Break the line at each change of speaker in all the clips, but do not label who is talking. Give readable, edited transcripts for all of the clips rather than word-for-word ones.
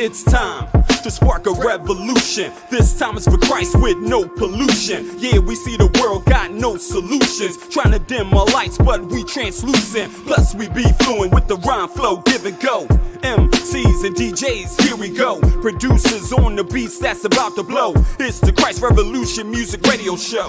It's time to spark a revolution. This time is for Christ with no pollution. Yeah, we see the world got no solutions. Trying to dim our lights, but we translucent. Plus we be fluent with the rhyme flow, give and go. MCs and DJs, here we go. Producers on the beats that's about to blow. It's the Christ Revolution Music Radio Show.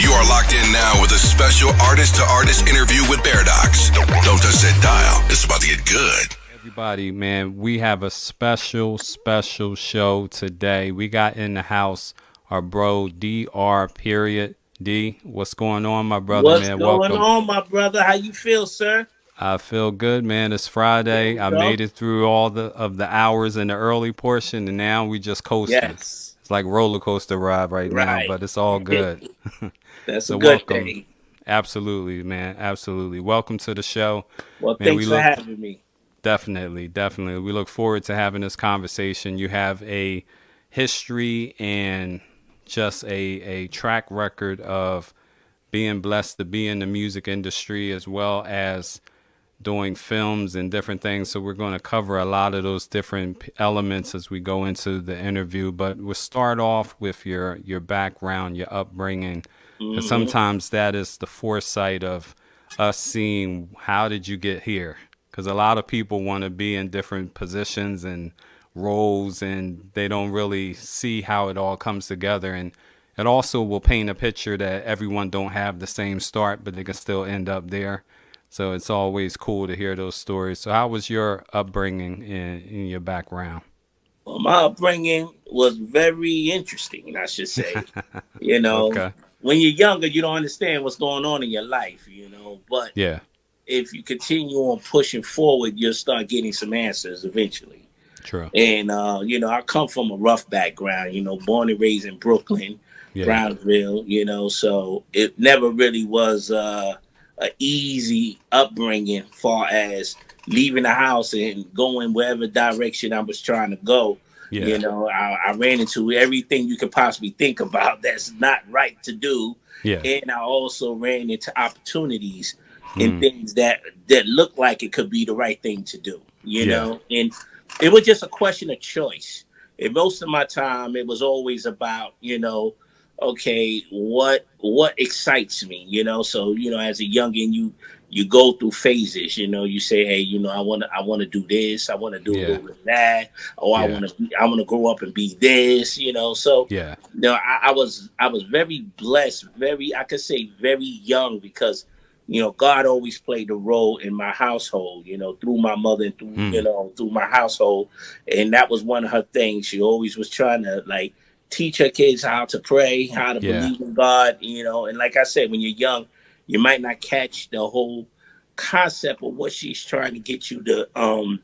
You are locked in now with a special artist-to-artist interview with B.E.R.I.D.O.X. Don't touch that dial. It's about to get good.
Everybody, man, we have a special show today. We got in the house our bro D.R.D. What's going on, my brother, man?
What's going on, my brother? How you feel, sir?
I feel good, man. It's Friday. I made it through all the hours in the early portion, and now we just coasting.
Yes.
It's like roller coaster ride right now, but it's all good.
That's
so
a good
welcome.
day.
Absolutely, man. Absolutely. Welcome to the show.
Well,
man,
thanks for having me.
Definitely. We look forward to having this conversation. You have a history and just a track record of being blessed to be in the music industry as well as doing films and different things. So we're going to cover a lot of those different elements as we go into the interview. But we'll start off with your background, your upbringing. Because sometimes that is the foresight of us seeing how did you get here? Because a lot of people want to be in different positions and roles, and they don't really see how it all comes together. And it also will paint a picture that everyone don't have the same start, but they can still end up there. So it's always cool to hear those stories. So how was your upbringing in your background?
Well, my upbringing was very interesting, I should say. You know,
Okay.
When you're younger, you don't understand what's going on in your life, you know. But
Yeah.
if you continue on pushing forward, you'll start getting some answers eventually.
True.
And, you know, I come from a rough background, you know, born and raised in Brooklyn, Brownsville, you know, so it never really was an easy upbringing far as leaving the house and going wherever direction I was trying to go.
Yeah.
You know, I ran into everything you could possibly think about that's not right to do.
Yeah.
And I also ran into opportunities and things that looked like it could be the right thing to do, you know? And it was just a question of choice. And most of my time, it was always about, you know, okay, what excites me, you know? So, you know, as a youngin', you go through phases, you know, you say, hey, you know, I want to do this. I want to do a little bit of that. Or I want to grow up and be this, you know? So, you know, I was very blessed, I could say very young because, you know, God always played a role in my household, you know, through my mother and through, you know, through my household. And that was one of her things. She always was trying to like teach her kids how to pray, how to believe in God, you know. And like I said, when you're young, you might not catch the whole concept of what she's trying to get you to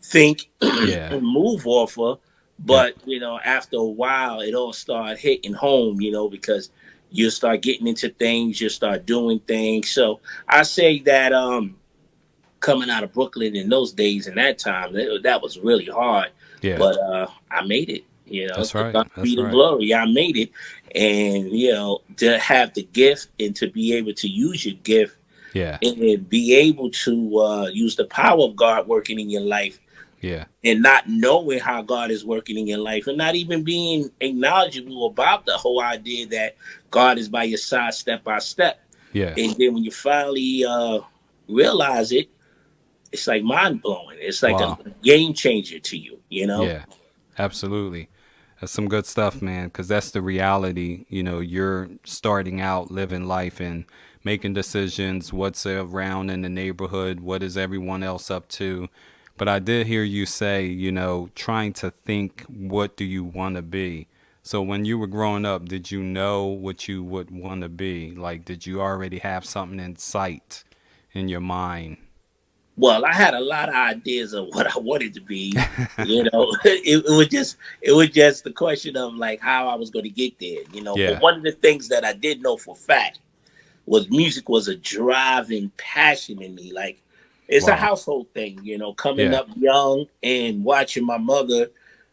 think and move off of. But, you know, after a while, it all started hitting home, you know, because you start getting into things, you start doing things. So I say that coming out of Brooklyn in those days and that time, that was really hard. Yeah. But I made it. You know,
that's right.
God be the glory. I made it. And, you know, to have the gift and to be able to use your gift and be able to use the power of God working in your life. Yeah. And not knowing how God is working in your life and not even being acknowledgeable about the whole idea that God is by your side step by step. Yeah. And then when you finally realize it, it's like mind blowing. It's like a game changer to you, you know?
Yeah, absolutely. That's some good stuff, man, because that's the reality. You know, you're starting out living life and making decisions, what's around in the neighborhood, what is everyone else up to. But I did hear you say, you know, trying to think, what do you want to be? So when you were growing up, did you know what you would want to be? Like, did you already have something in sight in your mind?
Well, I had a lot of ideas of what I wanted to be. You know, it was just the question of like how I was going to get there. You know, but one of the things that I did know for a fact was music was a driving passion in me. Like, it's a household thing. You know, coming up young and watching my mother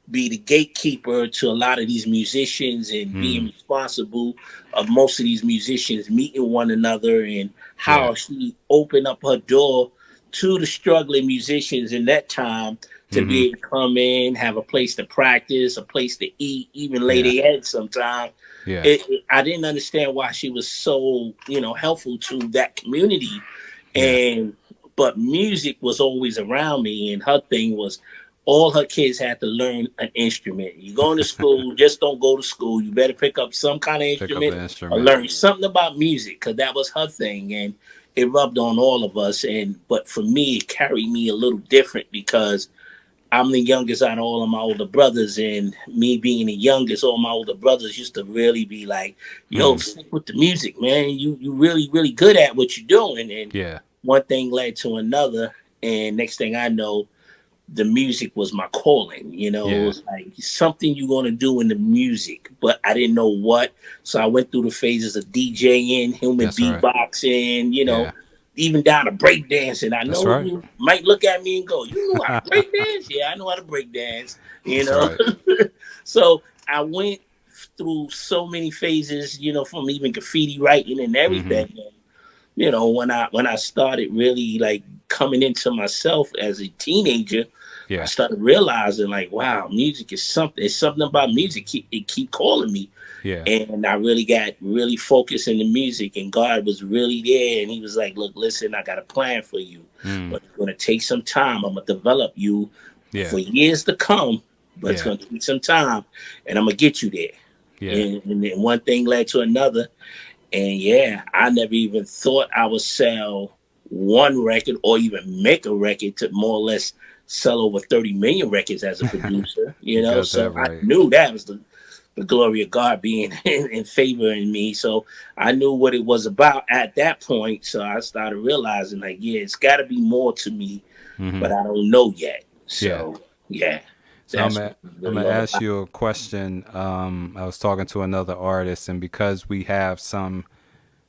be the gatekeeper to a lot of these musicians and being responsible of most of these musicians meeting one another and how she opened up her door to the struggling musicians in that time to be able to come in, have a place to practice, a place to eat, even lay
Yeah.
their head sometimes.
Yeah.
I didn't understand why she was so, helpful to that community.
Yeah.
But music was always around me, and her thing was all her kids had to learn an instrument. You going to school, just don't go to school. You better pick up some kind of
Pick up
instrument
an
or
instrument.
learn something about music, because that was her thing, and it rubbed on all of us. But for me, it carried me a little different because I'm the youngest out of all of my older brothers, and me being the youngest, all my older brothers used to really be like, "Yo, stick with the music, man. You really really good at what you're doing." And
Yeah.
one thing led to another, and next thing I know, the music was my calling. It
Yeah.
was like something you're gonna do in the music, but I didn't know what. So I went through the phases of DJing, human
That's right.
beatboxing,
Yeah.
even down to breakdancing. I
That's
know
right.
you might look at me and go, "You know how to break dance?" Yeah, I know how to break dance. You
That's
know,
right.
so I went through so many phases. From even graffiti writing and everything. And, when I started really like coming into myself as a teenager, I
Yeah.
started realizing like, wow, music is something. It's something about music. It keep calling me.
Yeah.
And I really got really focused in the music, and God was really there. And he was like, "Look, listen, I got a plan for you, but it's going to take some time. I'm going to develop you
Yeah.
for years to come, but it's
Yeah.
going to take some time, and I'm going to get you there."
Yeah.
And then one thing led to another. And yeah, I never even thought I would sell one record or even make a record to more or less sell over 30 million records as a producer,
You got that
So I
right.
knew that was the glory of God being in favor in me. So I knew what it was about at that point. So I started realizing like, yeah, it's got to be more to me, but I don't know yet.
Yeah.
So yeah,
So
that's what it's
I'm
really
gonna
all
ask
about.
you a question. I was talking to another artist, and because we have some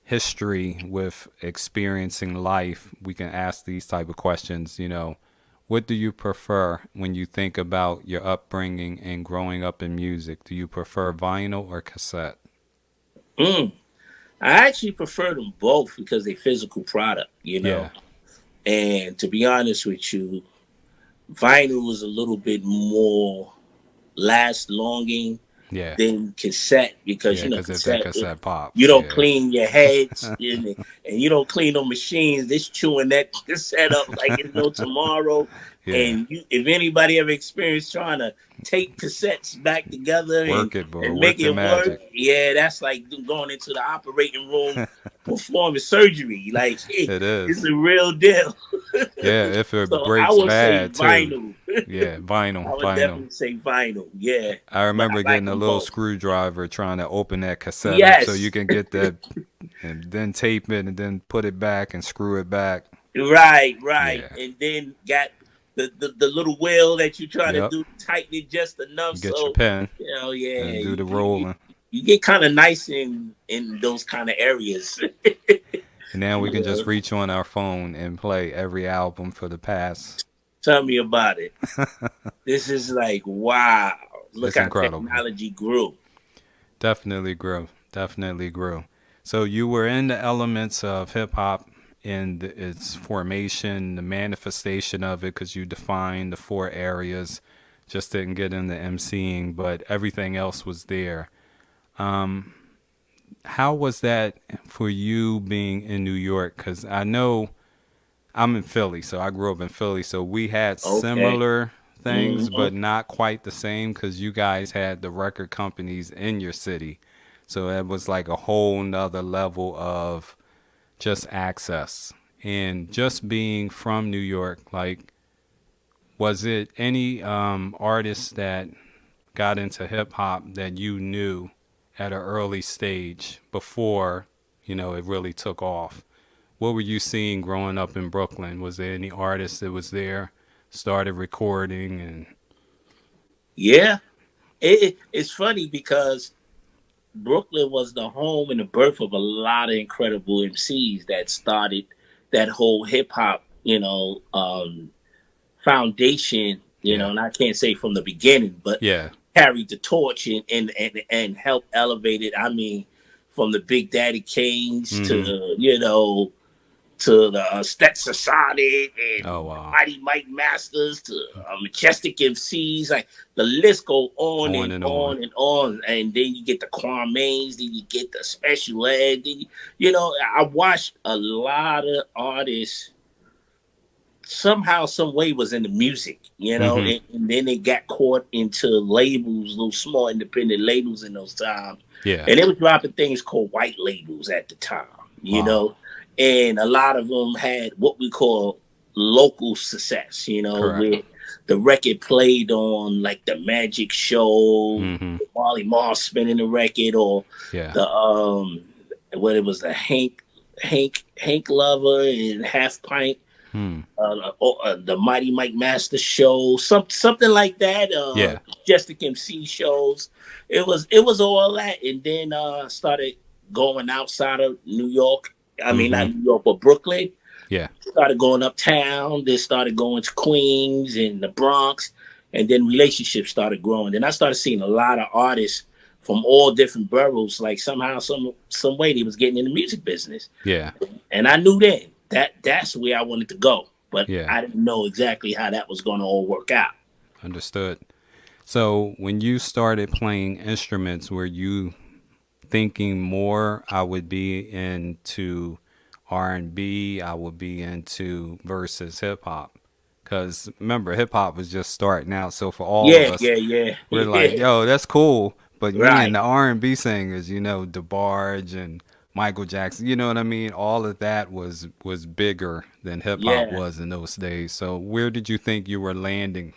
history with experiencing life, we can ask these type of questions. What do you prefer when you think about your upbringing and growing up in music? Do you prefer vinyl or cassette?
Mm. I actually prefer them both because they physical product.
Yeah.
And to be honest with you, vinyl is a little bit more last longing
Yeah.
than cassette because
Yeah. Because if that
cassette,
cassette
you
pops,
don't
yeah.
clean your heads and you don't clean no machines. This chewing that cassette up like it's no tomorrow.
Yeah.
And if anybody ever experienced trying to tape cassettes back together
Work it, boy.
and make
Work the
it work,
magic.
yeah, that's like going into the operating room performing surgery. Like
It
it's
is.
a real deal.
Yeah. If it
So I
breaks
would say
bad too.
vinyl.
Yeah.
I
Vinyl.
would
Vinyl.
definitely say vinyl. Yeah,
I
but I
remember
like
getting a
them
little
both.
screwdriver trying to open that cassette up so you
Yes,
can get that and then tape it and then put it back and screw it back.
right.
Yeah.
And then got the little wheel that you try to
Yep.
do, tighten it just enough
You get your
so
pen
yeah,
and do the
you,
rolling.
you get kind of nice in those kind of areas.
And now we can
Yeah.
just reach on our phone and play every album for the past.
Tell me about it. This is like wow. Look
It's
how
incredible.
technology grew.
Definitely grew. Definitely grew. So you were in the elements of hip hop in its formation, the manifestation of it, because you defined the four areas. Just didn't get into emceeing, but everything else was there. How was that for you being in New York? Because I know I'm in Philly, so I grew up in Philly, so we had
Okay.
similar things,
Hmm.
but not quite the same because you guys had the record companies in your city. So it was like a whole nother level of just access. And just being from New York, like, was it any artists that got into hip hop that you knew at an early stage before, it really took off? What were you seeing growing up in Brooklyn? Was there any artist that was there, started recording and
Yeah. It's funny because Brooklyn was the home and the birth of a lot of incredible MCs that started that whole hip hop, foundation,
yeah.
and I can't say from the beginning, but
Yeah.
carried the torch and helped elevate it. I mean, from the Big Daddy Kanes
Mhm.
to, to the Stetsasonic and
Oh wow.
Mighty Mike Masters to Majestic MCs. Like the list go on
On
and
and on.
on and on. And then you get the Kwame's, then you get the Special Ed. Then you know, I watched a lot of artists somehow, some way was in the music, you know,
Mm-hmm.
and then they got caught into labels, little small independent labels in those times.
Yeah.
And they were dropping things called white labels at the time, you
Wow.
know, and a lot of them had what we call local success, you know,
Correct.
where the record played on like the Magic Show,
Mm-hmm.
Marley Marl spinning the record, or
Yeah.
the what it was, the Hank Lover and Half Pint,
Hmm.
the Mighty Mike Master show, something like that.
Yeah.
Majestic MC shows. It was all that, and then started going outside of New York. I mean, not
Mm-hmm.
New York, but Brooklyn.
Yeah.
Started going uptown. Then started going to Queens and the Bronx, and then relationships started growing. Then I started seeing a lot of artists from all different boroughs. Like somehow, some way, they was getting in the music business.
Yeah.
And I knew then that's where I wanted to go, but
Yeah.
I didn't know exactly how that was going to all work out.
Understood. So when you started playing instruments, were you thinking more I would be into R&B, I would be into versus hip hop? Because remember, hip hop was just starting out. So for all of
Yeah,
us,
yeah,
we're like,
yeah.
yo, that's cool. But me
Right.
and the R&B singers, you know, DeBarge and Michael Jackson, you know what I mean? All of that was bigger than hip hop
Yeah.
was in those days. So where did you think you were landing?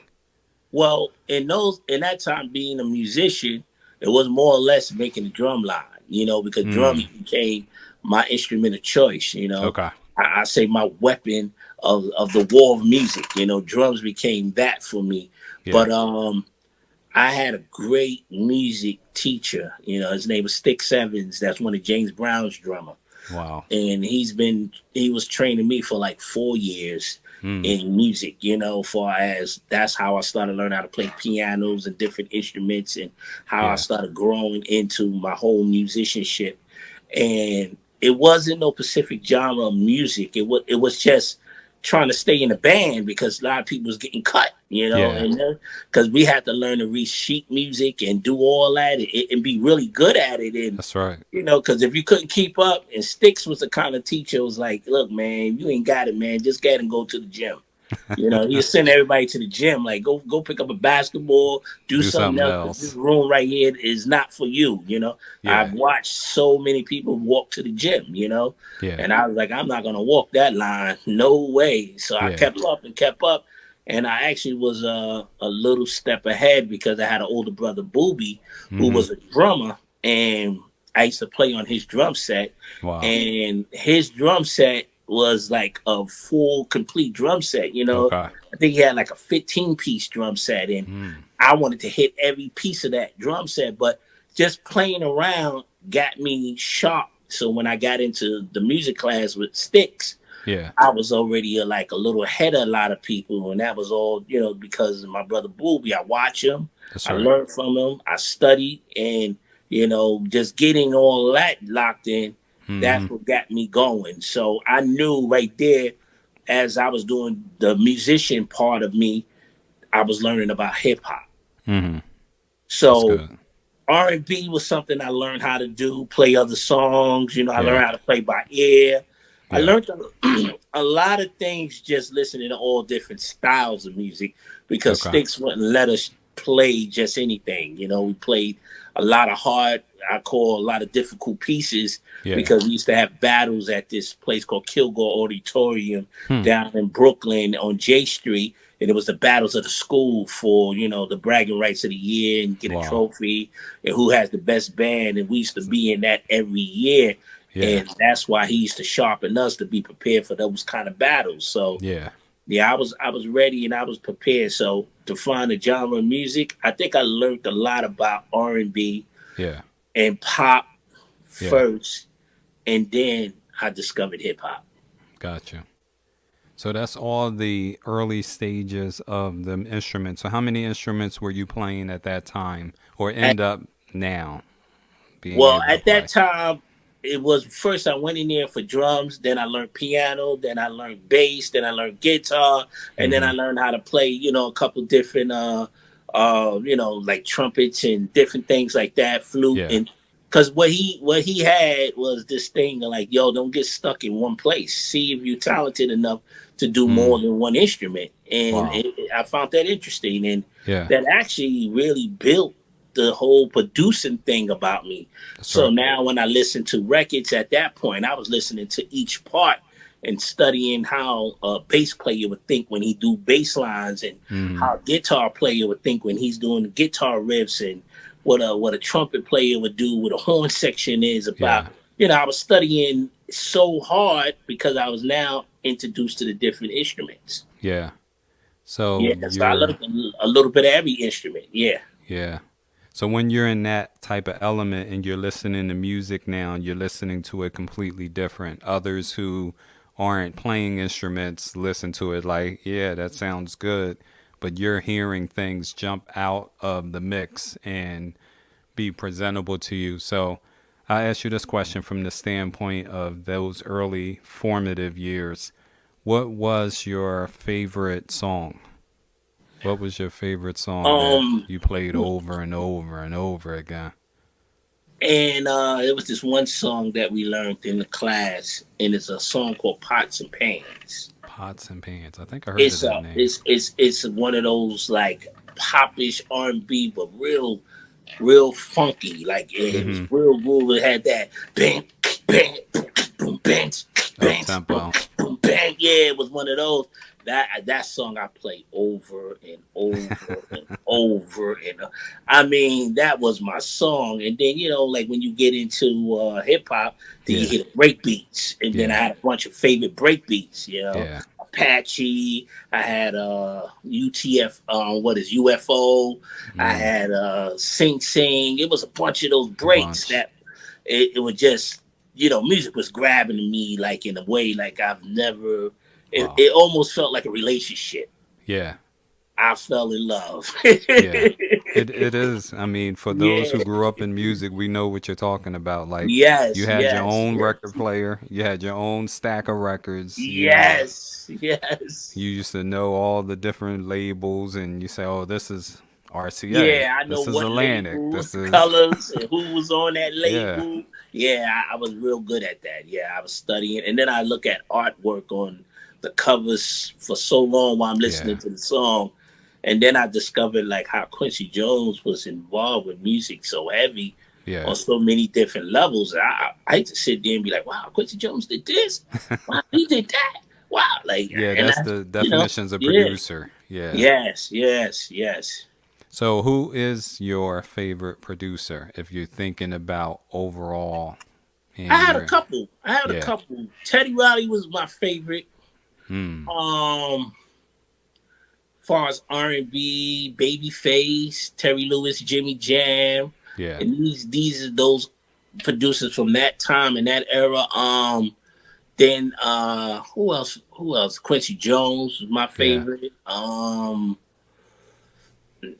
Well, in that time, being a musician, it was more or less making the drum line, you know, because drums became my instrument of choice. You know,
Okay.
I say my weapon of the war of music. You know, drums became that for me.
Yeah.
But I had a great music teacher. You know, his name was Sticks Evans. That's one of James Brown's drummer.
Wow.
And he was training me for like 4 years in music, you know, far as that's how I started learning how to play pianos and different instruments, and how I
Yeah.
started growing into my whole musicianship. And it wasn't no specific genre of music. It was just trying to stay in the band, because a lot of people was getting cut, you know,
Yeah.
and because we had to learn to read sheet music and do all that, and be really good at it. And
That's right.
you know, because if you couldn't keep up, and Sticks was the kind of teacher who was like, look, man, you ain't got it, man. Just get and go to the gym. You know, he'd send everybody to the gym, like, go pick up a basketball, do
Do
something
something
else. 'Cause this
else.
room right here is not for you, you know.
Yeah.
I've watched so many people walk to the gym, you know,
Yeah.
and I was like, I'm not going to walk that line. No way. So I
Yeah.
kept up and kept up. And I actually was a little step ahead, because I had an older brother, Booby, who was a drummer, and I used to play on his drum set.
Wow.
And his drum set was like a full, complete drum set. You know,
Okay.
I think he had like a 15-piece drum set, and I wanted to hit every piece of that drum set. But just playing around got me sharp. So when I got into the music class with Sticks,
Yeah.
I was already like a little ahead of a lot of people, and that was all, you know, because of my brother Booby. I watch him,
That's
I
right.
learned from him, I studied, and you know, just getting all that locked in, that's what got me going. So I knew right there, as I was doing the musician part of me, I was learning about hip hop.
Mm-hmm. That's
So
good.
R&B was something I learned how to do, play other songs. You know, I
Yeah.
learned how to play by ear. I
Yeah.
learned a lot of things just listening to all different styles of music, because
Okay.
Sticks wouldn't let us play just anything. You know, we played a lot of hard, I call a lot of difficult pieces,
Yeah.
because we used to have battles at this place called Kilgore Auditorium down in Brooklyn on J Street. And it was the battles of the school for, you know, the bragging rights of the year and get
Wow.
a trophy, and who has the best band. And we used to be in that every year.
Yeah.
And that's why he used to sharpen us to be prepared for those kind of battles. So
Yeah.
yeah, I was ready and I was prepared. So to find a genre of music, I think I learned a lot about R&B
Yeah.
and pop
Yeah.
first, and then I discovered hip hop.
Gotcha. So that's all the early stages of the instruments. So how many instruments were you playing at that time, or end up now being
Well,
able to
at that
play?
time, it was first I went in there for drums, then I learned piano, then I learned bass, then I learned guitar, and then I learned how to play, a couple different like trumpets and different things like that, flute.
Yeah.
And because what he had was this thing of like, yo, don't get stuck in one place. See if you're talented enough to do more than one instrument. And
Wow.
I found that interesting, and
Yeah.
that actually really built the whole producing thing about me. So
right.
now when I listen to records at that point, I was listening to each part and studying how a bass player would think when he do bass lines, and how a guitar player would think when he's doing guitar riffs, and what a trumpet player would do, what a horn section is about. I was studying so hard because I was now introduced to the different instruments.
Yeah. So
Yeah, so I learned a little bit of every instrument. Yeah.
Yeah. So when you're in that type of element and you're listening to music now, and you're listening to it completely different. Others who aren't playing instruments listen to it like, yeah, that sounds good. But you're hearing things jump out of the mix and be presentable to you. So I ask you this question from the standpoint of those early formative years. What was your favorite song? What was your favorite song that you played over and over and over again?
And it was this one song that we learned in the class, and it's a song called "Pots and Pans."
Pots and Pans. I think I heard of that name.
It's one of those like popish R&B, but real funky. Like it was real groove. It had that bang, bang, boom, bang, bang,
tempo.
boom, bang. Yeah, it was one of those. That song I played over and over and over, and I mean that was my song. And then like when you get into hip hop, then you hit break beats, and then I had a bunch of favorite break beats. Apache. I had UTF. What is UFO? I had Sing Sing. It was a bunch of those breaks that it was just music was grabbing me like in a way like I've never. It almost felt like a relationship.
Yeah.
I fell in love.
It is. I mean, for those who grew up in music, we know what you're talking about. Like, you had your own record player, you had your own stack of records.
Yes.
You used to know all the different labels, and you say, "Oh, this is RCA.
Yeah, I know
this is
what
Atlantic.
labels,
This is
colors, and who was on that label." Yeah, I was real good at that. Yeah, I was studying, and then I look at artwork on the covers for so long while I'm listening to the song. And then I discovered like how Quincy Jones was involved with music so heavy on so many different levels. I hate to sit there and be like, wow, Quincy Jones did this. Wow, he did that. Wow. Like,
that's the definitions of producer. Yeah.
Yes.
So who is your favorite producer if you're thinking about overall?
I had a couple. Teddy Riley was my favorite. Far as R&B, Babyface, Terry Lewis, Jimmy Jam, and these are those producers from that time and that era. Then who else? Quincy Jones was my favorite.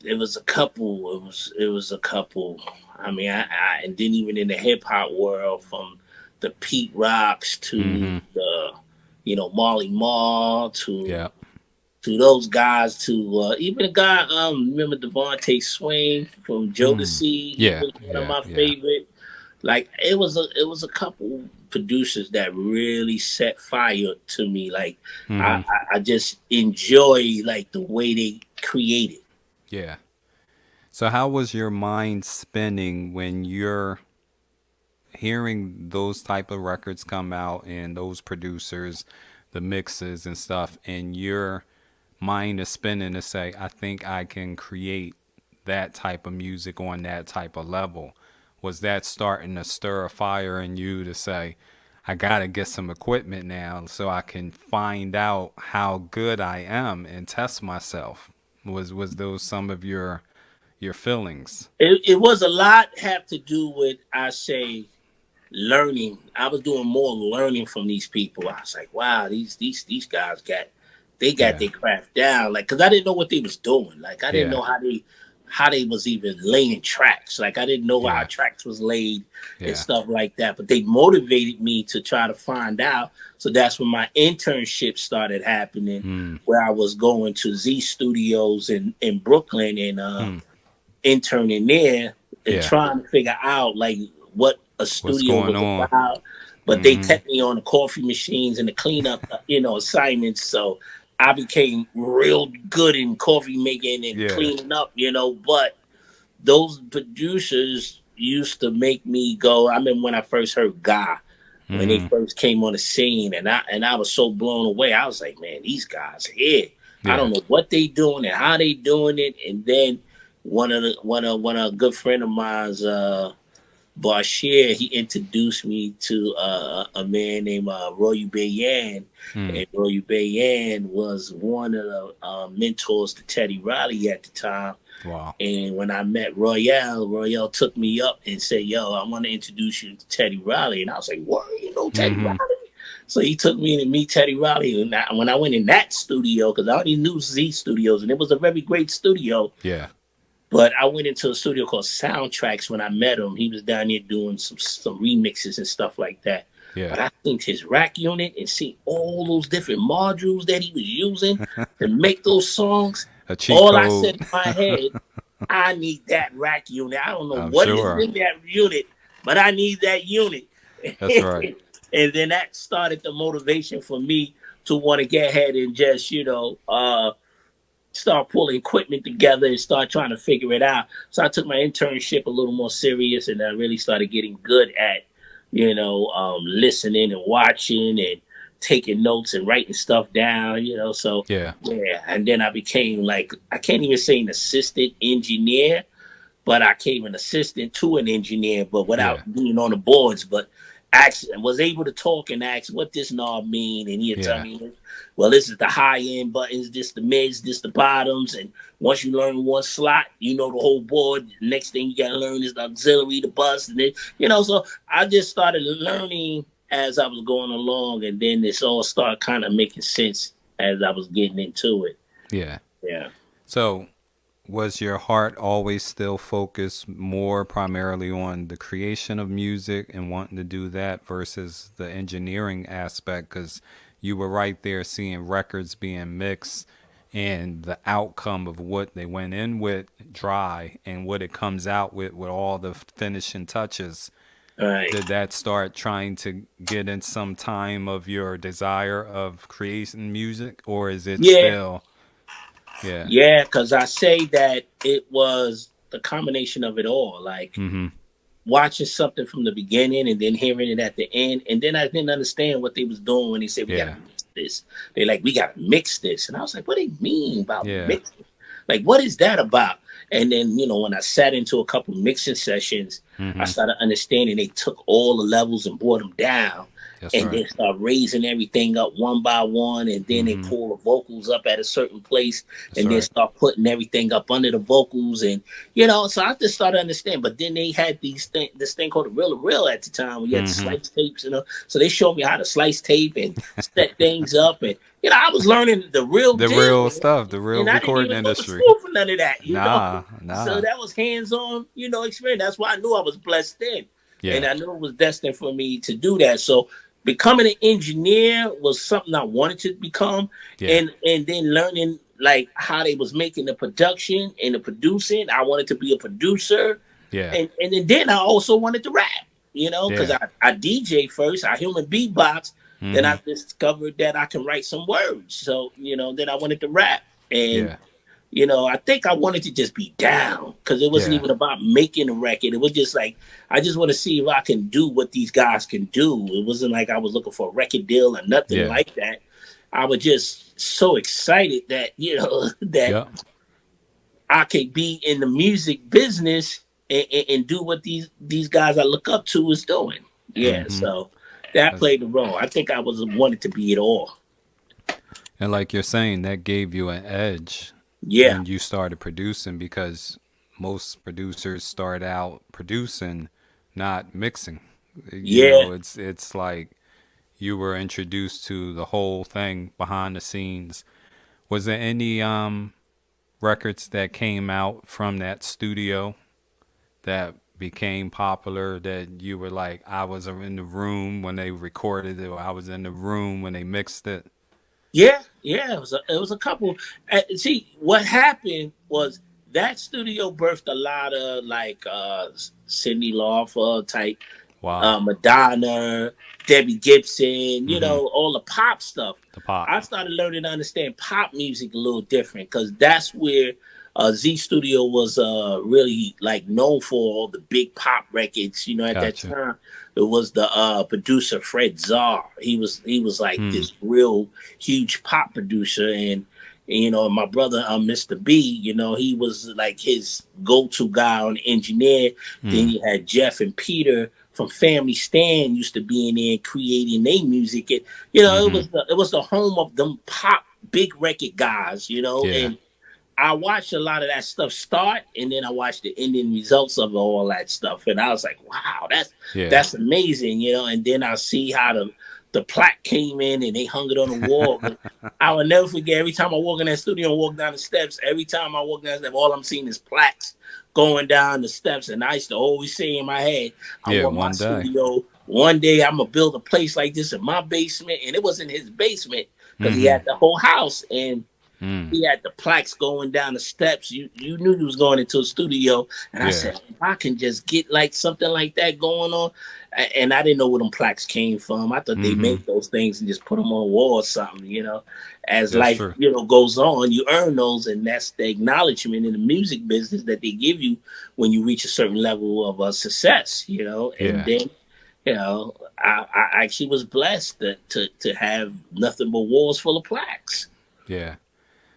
It was a couple. It was a couple. I mean, I and then even in the hip hop world, from the B.E.R.I.D.O.X to the Marley Marl to those guys, to even a guy, remember Devontae Swain from Jodeci? He was one of my favorite. Like it was a couple producers that really set fire to me. Like I just enjoy like the way they created.
Yeah. So how was your mind spinning when you're hearing those type of records come out and those producers, the mixes and stuff, and your mind is spinning to say, I think I can create that type of music on that type of level? Was that starting to stir a fire in you to say, I got to get some equipment now so I can find out how good I am and test myself? Was those some of your feelings?
It was a lot have to do with, I say, learning. I was doing more learning from these people. I was like, wow, these guys got their craft down. Like, cause I didn't know what they was doing. Like, I didn't know how they was even laying tracks. Like I didn't know how
Yeah.
tracks was laid
Yeah.
and stuff like that. But they motivated me to try to find out. So that's when my internship started happening, where I was going to Z Studios in Brooklyn and interning there and
Yeah.
trying to figure out like what a
What's
studio
going
was
on?
about. But they kept me on the coffee machines and the cleanup, assignments. So I became real good in coffee making and
Yeah.
cleaning up, But those producers used to make me go. I remember when I first heard Guy, when they first came on the scene, and I was so blown away. I was like, man, these guys here. I
Yeah.
don't know what they doing and how they doing it. And then one of a good friend of mine's, Bashir, he introduced me to a man named Roy Bayan, and Roy Bayan was one of the mentors to Teddy Riley at the time.
Wow.
And when I met Royale took me up and said, "Yo, I want to introduce you to Teddy Riley." And I was like, "What? You know Teddy Riley?" So he took me to meet Teddy Riley. And when I went in that studio, because I already knew Z Studios, and it was a very great studio.
Yeah.
But I went into a studio called Soundtracks when I met him. He was down there doing some remixes and stuff like that.
Yeah.
But I think his rack unit and see all those different modules that he was using to make those songs.
A cheat
All
code.
I said in my head, I need that rack unit. I don't know
I'm
what
sure.
is in that unit, but I need that unit.
That's right.
And then that started the motivation for me to want to get ahead and just, start pulling equipment together and start trying to figure it out. So I took my internship a little more serious, and I really started getting good at, listening and watching and taking notes and writing stuff down, So
Yeah.
and then I became like, I can't even say an assistant engineer, but I came an assistant to an engineer, but without being on the boards. But was able to talk and ask what this knob mean, and he'd tell me, well, this is the high end buttons, this the mids, this the bottoms, and once you learn one slot, you know the whole board. The next thing you gotta learn is the auxiliary, the bus, and then So I just started learning as I was going along, and then this all started kind of making sense as I was getting into it.
Yeah.
Yeah.
So, was your heart always still focused more primarily on the creation of music and wanting to do that versus the engineering aspect? Because you were right there seeing records being mixed and the outcome of what they went in with dry and what it comes out with all the finishing touches.
Right.
Did that start trying to get in some time of your desire of creating music, or is it still...
Yeah, because I say that it was the combination of it all. Like watching something from the beginning and then hearing it at the end, and then I didn't understand what they was doing when they said we gotta mix this. They're like, we gotta mix this, and I was like, what do they mean about mixing? Like, what is that about? And then when I sat into a couple mixing sessions, I started understanding they took all the levels and brought them down. Then start raising everything up one by one, and then they pull the vocals up at a certain place, then start putting everything up under the vocals, and so I just started understanding. But then they had this thing called the reel at the time. We had slice tapes, so they showed me how to slice tape and set things up, and I was learning the real
stuff, the real recording industry.
I didn't even go to school for none of that,
Nah.
So that was hands-on, experience. That's why I knew I was blessed then, and I knew it was destined for me to do that. So becoming an engineer was something I wanted to become, and then learning like how they was making the production and the producing. I wanted to be a producer, and then I also wanted to rap, because I DJ first. I human beatbox, then I discovered that I can write some words. So then I wanted to rap, and I think I wanted to just be down because it wasn't even about making a record. It was just like, I just want to see if I can do what these guys can do. It wasn't like I was looking for a record deal or nothing like that. I was just so excited that, that I could be in the music business and do what these guys I look up to is doing. So that played a role. I think I wanted to be it all.
And like you're saying, that gave you an edge. When you started producing, because most producers start out producing, not mixing. It's like you were introduced to the whole thing behind the scenes. Was there any records that came out from that studio that became popular that you were like, I was in the room when they recorded it, or I was in the room when they mixed it?
Yeah, yeah, it was a couple. See, what happened was that studio birthed a lot of like Cyndi Lauper type,
Wow.
Madonna, Debbie Gibson,
Mm-hmm.
all the pop stuff.
The pop.
I started learning to understand pop music a little different because that's where Z Studio was really like known for all the big pop records. At that
Gotcha.
time, it was the producer Fred Czar. He was like
Hmm.
this real huge pop producer, and my brother Mr. B. He was like his go-to guy on engineer. Then you had Jeff and Peter from Family Stand used to be in there creating their music. And
Mm-hmm.
it was the home of them pop big record guys.
Yeah.
And I watched a lot of that stuff start, and then I watched the ending results of all that stuff, and I was like, "Wow,
Yeah.
that's amazing," And then I see how the plaque came in and they hung it on the wall. I will never forget. Every time I walk in that studio and walk down the steps, every time I walk down the steps, all I'm seeing is plaques going down the steps, and I used to always say in my head, "I
Yeah,
want my
one day.
studio. One day I'm gonna build a place like this in my basement," and it was in his basement because he
Mm-hmm.
had the whole house and.
Mm.
He had the plaques going down the steps. You knew he was going into a studio, and I
Yeah.
said, if I can just get like something like that going on, and I didn't know where them plaques came from. I thought they
Mm-hmm.
made those things and just put them on a wall or something. As
That's
life
true.
goes on, you earn those, and that's the acknowledgement in the music business that they give you when you reach a certain level of success. And
Yeah.
then. I actually was blessed to have nothing but walls full of plaques.
Yeah.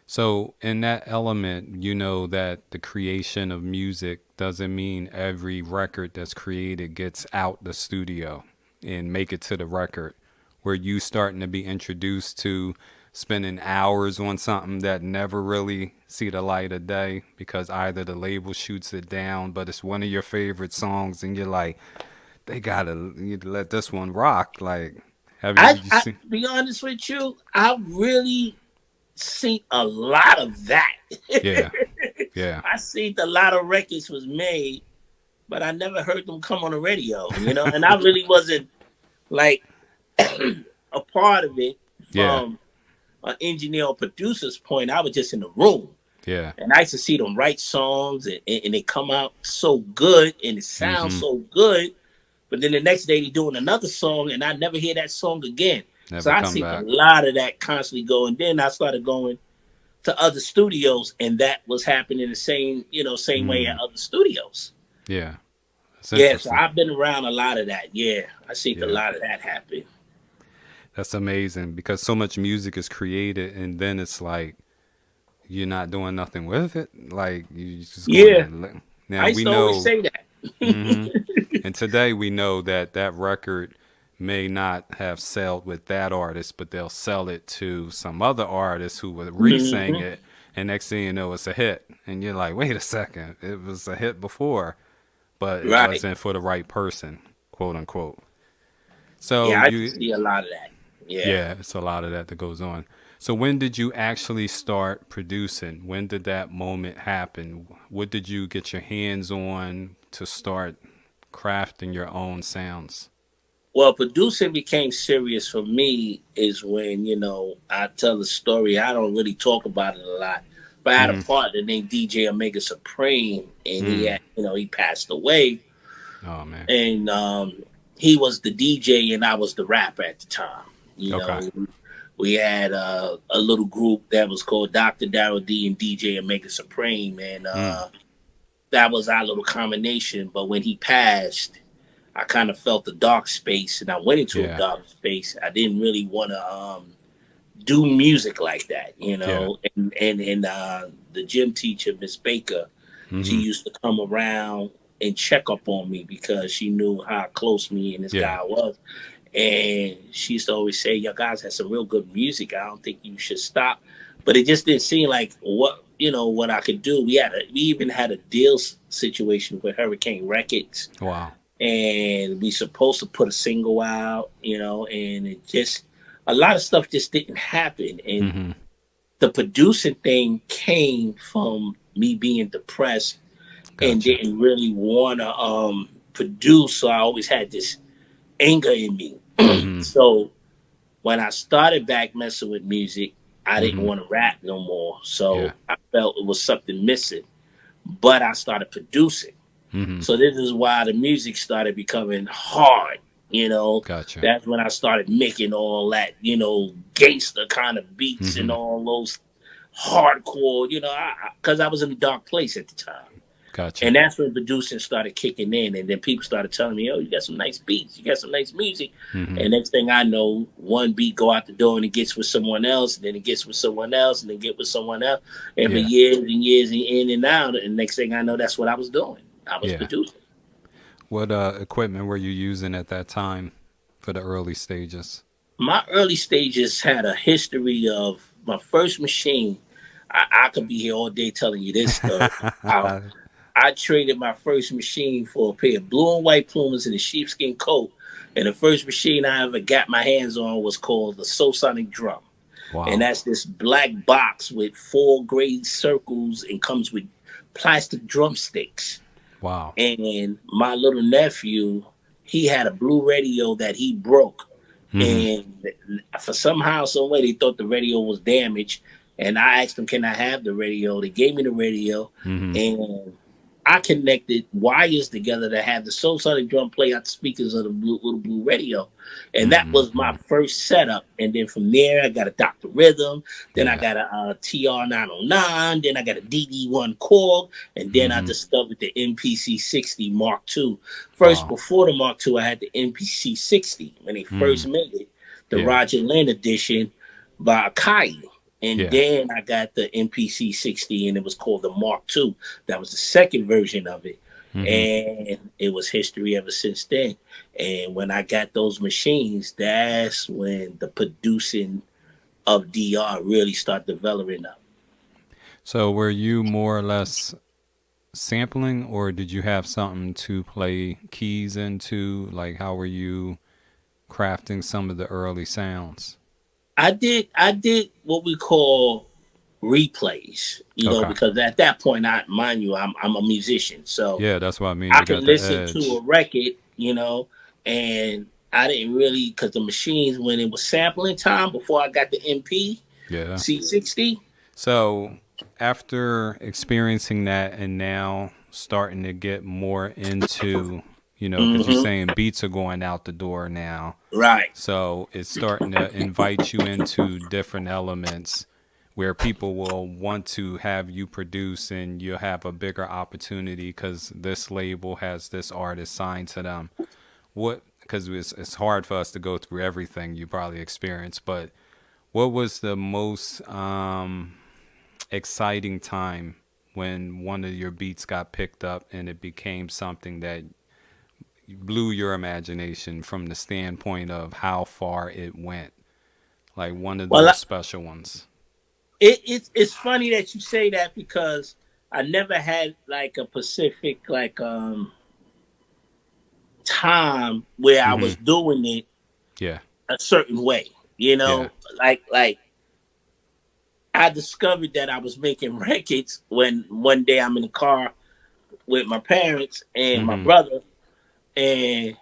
So in that element, you know that the creation of music doesn't mean every record that's created gets out the studio and make it to the record. Where you starting to be introduced to spending hours on something that never really see the light of day because either the label shoots it down, but it's one of your favorite songs, and you're like, they gotta let this one rock. Like, did you
I
see?
be honest with you, I really seen a lot of that.
Yeah. Yeah.
I seen a lot of records was made, but I never heard them come on the radio, and I really wasn't like a part of it
Yeah.
from an engineer or producer's point. I was just in the room.
Yeah.
And I used to see them write songs and they come out so good and it sounds
Mm-hmm.
so good. But then the next day they're doing another song and I never hear that song again. So
Never
I
come
see a
back.
lot of that constantly going. Then I started going to other studios and that was happening the same way at other studios.
Yeah. That's
Yeah, so
interesting.
I've been around a lot of that. Yeah, I see a
Yeah.
lot of that happen.
That's amazing because so much music is created and then it's like you're not doing nothing with it. Like you just
Yeah,
going to
I
now
used
we
to always
know.
say that.
Hmm. And today we know that that record may not have sold with that artist, but they'll sell it to some other artist who would re-sing
Mhm.
it, and next thing you know, it's a hit. And you're like, wait a second, it was a hit before, but it
Right.
wasn't for the right person, quote unquote. So
Yeah, I
you,
see a lot of that. Yeah.
yeah, it's a lot of that that goes on. So when did you actually start producing? When did that moment happen? What did you get your hands on to start crafting your own sounds?
Well, producing became serious for me is when, I tell the story. I don't really talk about it a lot. But I had a
Mm,
partner named DJ Omega Supreme, and
mm.
he passed away.
Oh man.
And he was the DJ, and I was the rapper at the time. You
Okay.
know, we had a little group that was called Dr. Daryl D and DJ Omega Supreme, and
Mm.
that was our little combination. But when he passed, I kind of felt the dark space, and I went into a
Yeah.
dark space. I didn't really want to do music like that,
Yeah.
And the gym teacher, Miss Baker, she
Hmm.
used to come around and check up on me because she knew how close me and this
Yeah.
guy was. And she used to always say, "Your guys have some real good music. I don't think you should stop." But it just didn't seem like what I could do. We even had a deal situation with Hurricane Records,
Wow.
and we supposed to put a single out, and it just a lot of stuff just didn't happen. And
Hmm.
the producing thing came from me being depressed and
Gotcha.
didn't really want to produce. So I always had this anger in me.
Mm-hmm.
So when I started back messing with music, I didn't
Mm-hmm.
want to rap no more.
Yeah.
So I felt it was something missing. But I started producing.
Mm-hmm.
So this is why the music started becoming hard. You know,
Gotcha.
that's when I started making all that, gangster kind of beats and
Mm-hmm.
all those hardcore, because I was in a dark place at the time.
Gotcha.
And that's when producing started kicking in. And then people started telling me, oh, you got some nice beats. You got some nice music.
Mm-hmm.
And next thing I know, one beat go out the door and it gets with someone else. And then it gets with someone else. And then get with someone else. And for
Yeah.
years and years and in and out. And next thing I know, that's what I was doing. I was
Yeah.
producing.
What equipment were you using at that time for the early stages?
My early stages had a history of my first machine. I could be here all day telling you this story. I, I traded my first machine for a pair of blue and white Pumas and a sheepskin coat. And the first machine I ever got my hands on was called the Sonic Drum. And
Wow.
that's this black box with 4 gray circles and comes with plastic drumsticks.
Wow.
And my little nephew, he had a blue radio that he broke.
Mm-hmm.
And for somehow, some way, they thought the radio was damaged. And I asked them, "Can I have the radio?" They gave me the radio,
Mm-hmm.
and I connected wires together to have the Sonic drum play out the speakers of the little blue radio, and that was my
Mm-hmm.
first setup. And then from there, I got a Dr. Rhythm, then I
Yeah.
got a TR-909, then I got a DD1 Korg, and then I
Mm-hmm.
discovered the MPC 60 Mark II. First,
Wow.
before the Mark II, I had the MPC 60 when they first
Mm.
made it, the
Yeah.
Roger Lynn edition by Akai. And
Yeah.
then I got the MPC 60, and it was called the Mark II. That was the second version of it.
Mm-hmm.
And it was history ever since then. And when I got those machines, that's when the producing of DR really started developing up.
So were you more or less sampling, or did you have something to play keys into? Like, how were you crafting some of the early sounds?
I did what we call replays,
Okay.
because at that point, mind you, I'm a musician. So
Yeah, that's what I mean.
I
You
could
got the
listen to
edge.
a record, and I didn't really, because the machines, when it was sampling time before I got the MP
Yeah.
C60.
So after experiencing that and now starting to get more into, because you're
Hmm.
saying beats are going out the door now.
Right.
So it's starting to invite you into different elements where people will want to have you produce, and you'll have a bigger opportunity because this label has this artist signed to them. Because it's hard for us to go through everything you probably experienced, but what was the most exciting time when one of your beats got picked up and it became something that blew your imagination from the standpoint of how far it went? Like one of
Well,
those special ones.
it's funny that you say that, because I never had like a specific time where I
Mm-hmm.
was doing it
Yeah.
a certain way. You
Yeah.
know, like I discovered that I was making records when one day I'm in the car with my parents and my
Mm-hmm.
brother, and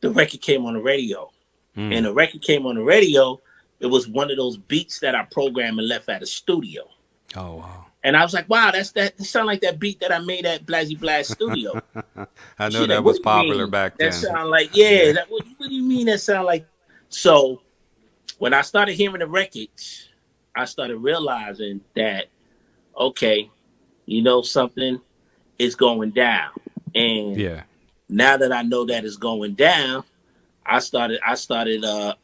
the record came on the radio. And
Mm.
the record came on the radio. It was one of those beats that I programmed and left at a studio.
Oh, wow.
And I was like, wow, that sound like that beat that I made at Blasey Blast Studio.
I know
She's like,
that
what
was
do you
popular
mean?
back
That
then.
sound like,
Yeah.
what do you mean that sound like? So when I started hearing the records, I started realizing that, okay, something is going down. And
Yeah.
now that I know that it's going down, I started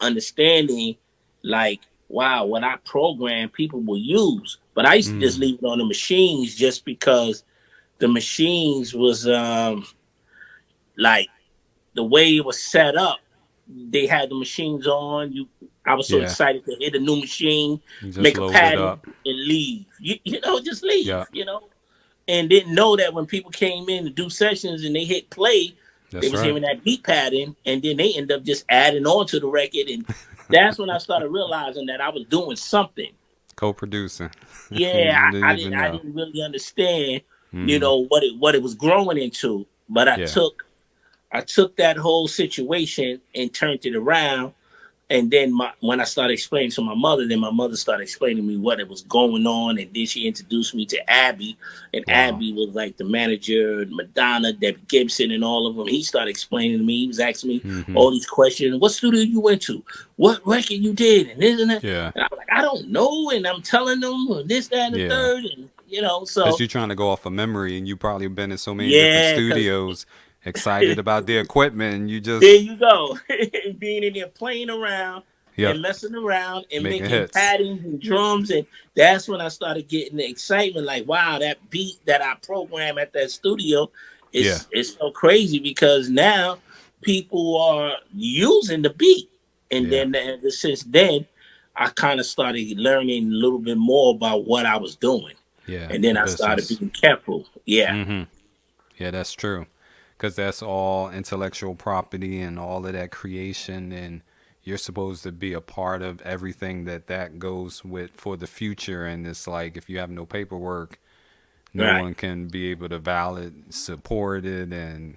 understanding, like, wow, what I program people will use. But I used to just
Mm.
leave it on the machines just because the machines was like the way it was set up. They had the machines on. I was so
Yeah.
excited to hit a new machine,
You just
make a
load it
pattern,
up.
and leave. Just leave.
Yeah.
And didn't know that when people came in to do sessions and they hit play, they
That's
was
right.
hearing that beat pattern, and then they end up just adding on to the record. And that's when I started realizing that I was doing something.
Co-producing.
Yeah,
You didn't
I
even
didn't I
know.
didn't really understand,
Hmm.
what it was growing into. But
Yeah.
I took that whole situation and turned it around. And then when I started explaining to my mother, then my mother started explaining to me what it was going on, and then she introduced me to Abby, and
Wow.
Abby was like the manager, Madonna, Debbie Gibson, and all of them. He started explaining to me. He was asking me
Hmm.
all these questions. What studio you went to? What record you did? And this and that.
Yeah.
And I was like, I don't know. And I'm telling them this, that, and the
Yeah.
third, and
Because
so
you're trying to go off of memory, and you probably been in so many different
yeah, because
studios, excited about the equipment, and you
there
just,
you go. Being in there playing around
yep,
and messing around and
making
making
hits.
patterns and drums. And that's when I started getting the excitement. Like, wow, that beat that I program at that studio
Yeah.
is so crazy because now people are using the beat. And
Yeah.
then ever since then, I kind of started learning a little bit more about what I was doing.
Yeah.
And then
The
I started
business.
being careful. Yeah.
Hmm. Yeah, that's true. Because that's all intellectual property and all of that creation, and you're supposed to be a part of everything that goes with for the future. And it's like if you have no paperwork, no
Right.
one can be able to valid support it, and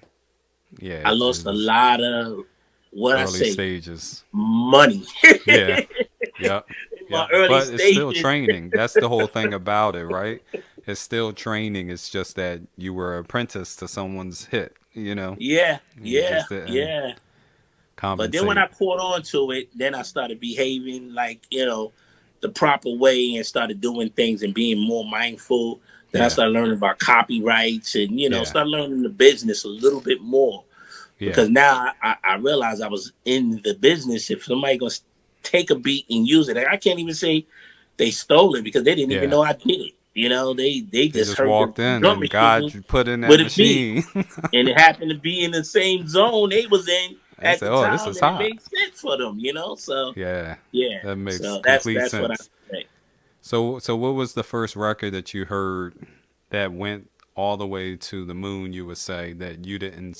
yeah,
I
it
lost a
was
lot of what I
early
say
stages.
money
Yeah.
in
Yep.
my
Yep.
early
But it's still
stages.
training. That's the whole thing about it, right? It's still training. It's just that you were an apprentice to someone's hit, you know?
Yeah,
You
yeah,
just didn't
yeah. But then when
compensate.
I caught on to it, then I started behaving like, the proper way and started doing things and being more mindful. Then I
Yeah.
started learning about copyrights and,
Yeah.
start learning the business a little bit more.
Yeah.
Because now I realized I was in the business. If somebody going to take a beat and use it, I can't even say they stole it because they didn't even
Yeah.
know I did it. They
They
just
just
heard the
walked in
drum
and
machine
God put in that
with a beat,
machine.
and it happened to be in the same zone they was in
They
at
said,
the
"Oh, this
time,
is
and it
hot."
made sense for them. So
Yeah.
yeah,
That makes
so
complete
that's what I
sense.
say.
So what was the first record that you heard that went all the way to the moon, you would say, that you didn't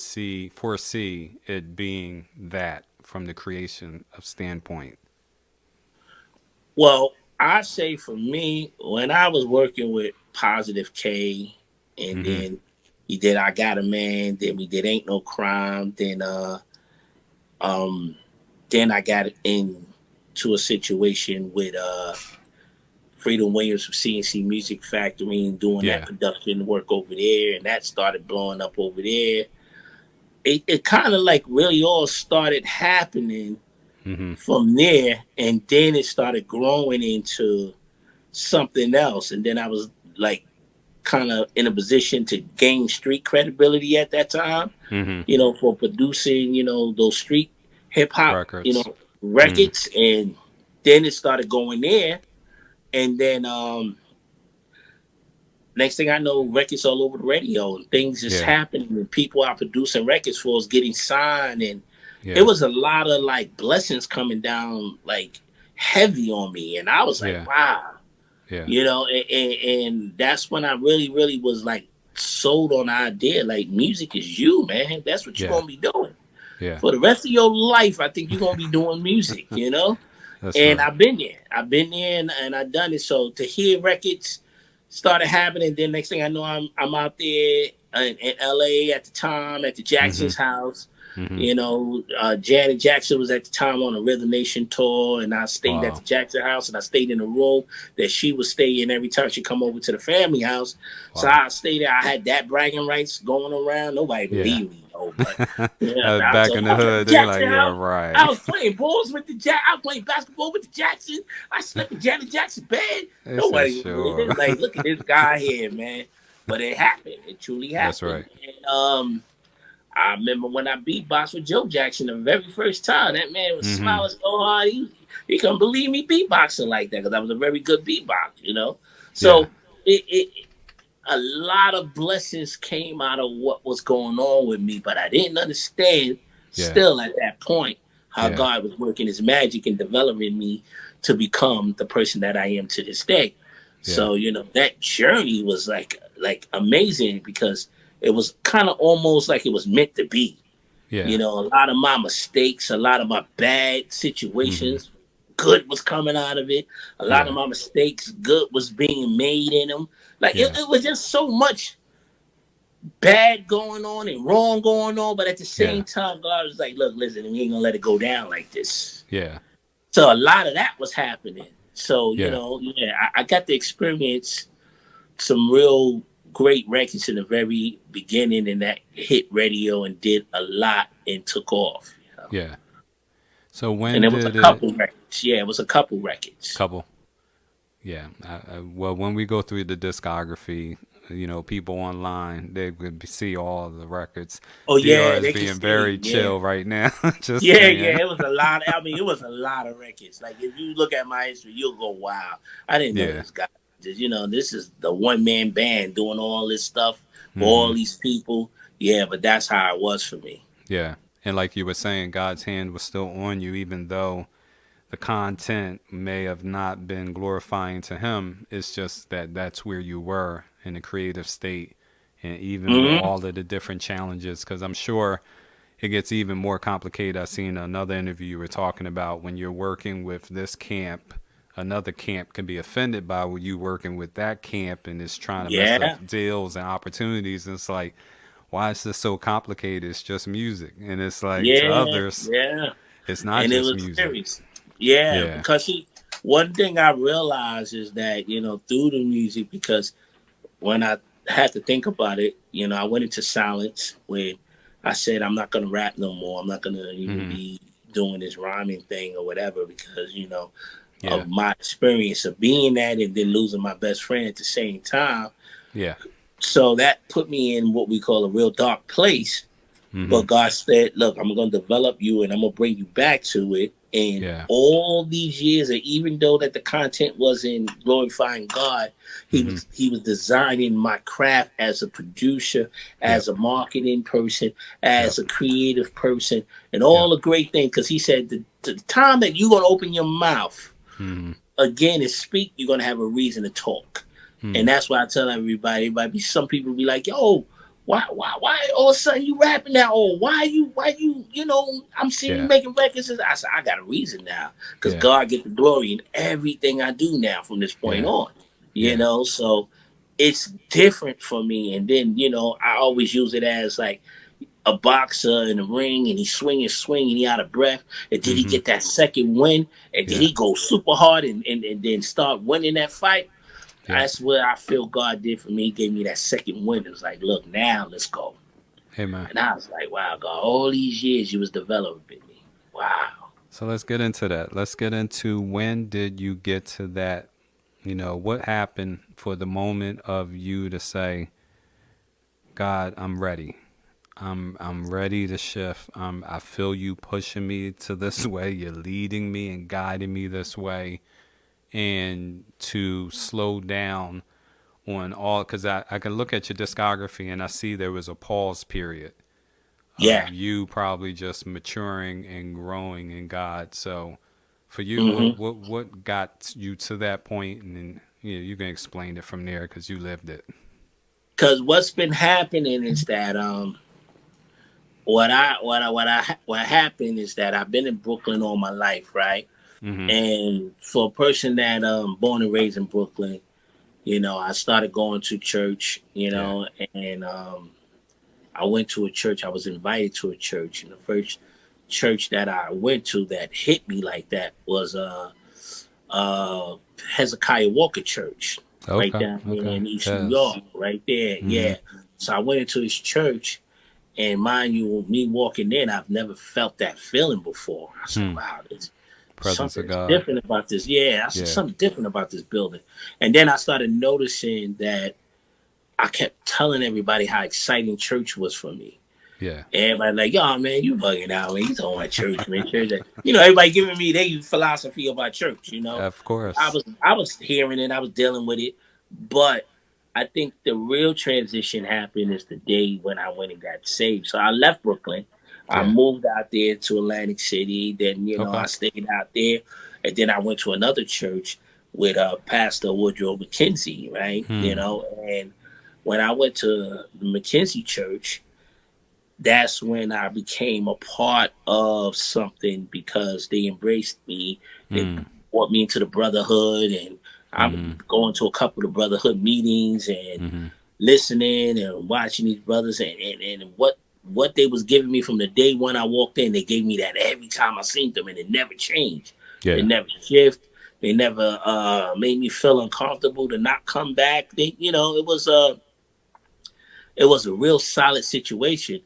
foresee it being that from the creation of standpoint?
Well, I say for me, when I was working with Positive K, and
Mm-hmm.
then he did I Got a Man, then we did Ain't No Crime, um then I got into a situation with Freedom Williams from CNC Music Factory and doing that
Yeah.
production work over there, and that started blowing up over there. It kind of like really all started happening
Mm-hmm.
from there, and then it started growing into something else. And then I was like kind of in a position to gain street credibility at that time,
Mm-hmm.
for producing, those street hip hop,
Records. Mm.
records. And then it started going there. And then next thing I know, records all over the radio and things just
Yeah.
happening and people are producing records for us getting signed. And it
Yeah.
was a lot of like blessings coming down like heavy on me. And I was like,
Yeah.
wow.
Yeah.
And that's when I really, really was like sold on the idea. Like, music is you, man. That's what you're
Yeah.
gonna be doing
Yeah.
for the rest of your life. I think you're gonna be doing music.
That's
And
right.
I've been there. And I've done it. So to hear records started happening, then next thing I know, I'm out there in LA at the time at the
Mm-hmm.
Jackson's house.
Mm-hmm.
Janet Jackson was at the time on a Rhythm Nation tour, and I stayed at the
Wow.
Jackson house, and I stayed in a room that she would stay in every time she come over to the family house. So
Wow.
I stayed there. I had that bragging rights going around. Nobody
Yeah.
believed me, but I
Back
told
in
them
the
I was at the
hood, they're like,
Jackson
yeah,
house. I
right.
was playing balls with the I was playing basketball with the Jackson. I slept in Janet Jackson's bed.
They said,
Nobody believed
sure.
it. Like, look at this guy here, man. But it happened. It truly
That's
happened.
right.
And I remember when I beatboxed with Joe Jackson the very first time. That man was
Mm-hmm.
smiling so hard. He couldn't believe me beatboxing like that because I was a very good beatbox.
Yeah.
So it a lot of blessings came out of what was going on with me, but I didn't understand
Yeah.
still at that point how
Yeah.
God was working his magic and developing me to become the person that I am to this day.
Yeah.
So, that journey was like amazing because it was kind of almost like it was meant to be.
Yeah.
A lot of my mistakes, a lot of my bad
Mm-hmm.
situations good was coming out of it. A lot of my mistakes, good was being made in them. Like it was just so much bad going on and wrong going on, but at the same time, God was like, "Look, listen, we ain't gonna let it go down like this."
Yeah.
So a lot of that was happening. So
Yeah.
I got to experience some real great records in the very beginning, and that hit radio and did a lot and took off.
Yeah. So
And
when
it was a
did it?
couple records. Yeah, it was a couple records.
Couple. Yeah. Well, when we go through the discography, people online, they could see all the records.
Oh
BR
yeah,
is
they can
being
see.
very
Yeah.
chill right now. Just
Yeah,
saying.
it was a lot. I mean, it was a lot of records. Like if you look at my history, you'll go, "Wow, I didn't know
Yeah.
this guy." This is the one man band doing all this stuff for all
Mm-hmm.
these people. Yeah, but that's how it was for me.
Yeah. And like you were saying, God's hand was still on you, even though the content may have not been glorifying to him. It's just that that's where you were in a creative state. And even with
Mm-hmm.
all of the different challenges, because I'm sure it gets even more complicated. I've seen another interview you were talking about when you're working with this camp, another camp can be offended by you working with that camp and is trying to mess
Yeah,
up deals and opportunities. And it's like, why is this so complicated? It's just music. And it's like to
yeah,
others,
yeah.
it's not
And it
just
was
music.
serious. Yeah,
Yeah.
because one thing I realized is that through the music, because when I had to think about it, I went into silence when I said I'm not gonna rap no more. I'm not gonna even
Hmm.
be doing this rhyming thing or whatever because
Yeah.
of my experience of being that and then losing my best friend at the same time.
Yeah.
So that put me in what we call a real dark place.
Hmm.
But God said, "Look, I'm going to develop you and I'm going to bring you back to it." And
Yeah.
all these years, and even though that the content wasn't glorifying God,
Hmm.
he was designing my craft as a producer, as
Yep.
a marketing person,
Yep.
as a creative person, and
Yep.
all the great things. Because he said, the time that you're going to open your mouth
Hmm.
again and speak, you're going to have a reason to talk. And that's why I tell everybody, some people be like, "Yo, why all of a sudden you rapping now? Or why you, I'm seeing you
Yeah.
making records." I said, "I got a reason now. Because
Yeah.
God get the glory in everything I do now from this point
Yeah.
on.
Yeah.
So it's different for me. And then, I always use it as like a boxer in the ring and he's swinging, and he out of breath. And did he
Hmm.
get that second win? And did
Yeah.
he go super hard and then start winning that fight?
Yep.
That's what I feel God did for me. He gave me that second win. It was like, look, now let's go.
Amen.
And I was like, wow, God, all these years you was developing me. Wow.
So let's get into that. Let's get into when did you get to that? What happened for the moment of you to say, God, I'm ready. I'm ready to shift. I feel you pushing me to this way. You're leading me and guiding me this way, and to slow down on all, because I can look at your discography and I see there was a pause period
Yeah.
of you probably just maturing and growing in God. So for you,
Mm-hmm.
what got you to that point, and then you can explain it from there because you lived it.
Because what's been happening is that what happened is that I've been in Brooklyn all my life, right?
Hmm.
And for a person that born and raised in Brooklyn, I started going to church,
Yeah.
and I went to a church. I was invited to a church, and the first church that I went to that hit me like that was Hezekiah Walker Church, right
Okay.
down here
Okay.
in East New
Yes.
York, right there.
Hmm.
Yeah. So I went into his church, and mind you, me walking in, I've never felt that feeling before. I said,
Hmm.
"Wow, there's
Presence of
something
God.
different about this." Yeah, I said
Yeah.
something different about this building, and then I started noticing that I kept telling everybody how exciting church was for me.
Yeah.
Everybody like, "Yo, man, you bugging out, man. You talking about church, man. Church." Everybody giving me their philosophy about church.
Of
I
course.
was I was hearing it, I was dealing with it, but I think the real transition happened is the day when I went and got saved. So I left Brooklyn. I
Yeah.
moved out there to Atlantic City. Then
Okay.
I stayed out there, and then I went to another church with Pastor Woodrow McKenzie, right?
Hmm.
And when I went to the McKenzie Church, that's when I became a part of something because they embraced me They brought me into the brotherhood, and I'm going to a couple of brotherhood meetings and listening and watching these brothers, and what they was giving me from the day when I walked in, they gave me that every time I seen them, and it never changed.
Yeah.
It never shift. They never made me feel uncomfortable to not come back. It was a real solid situation.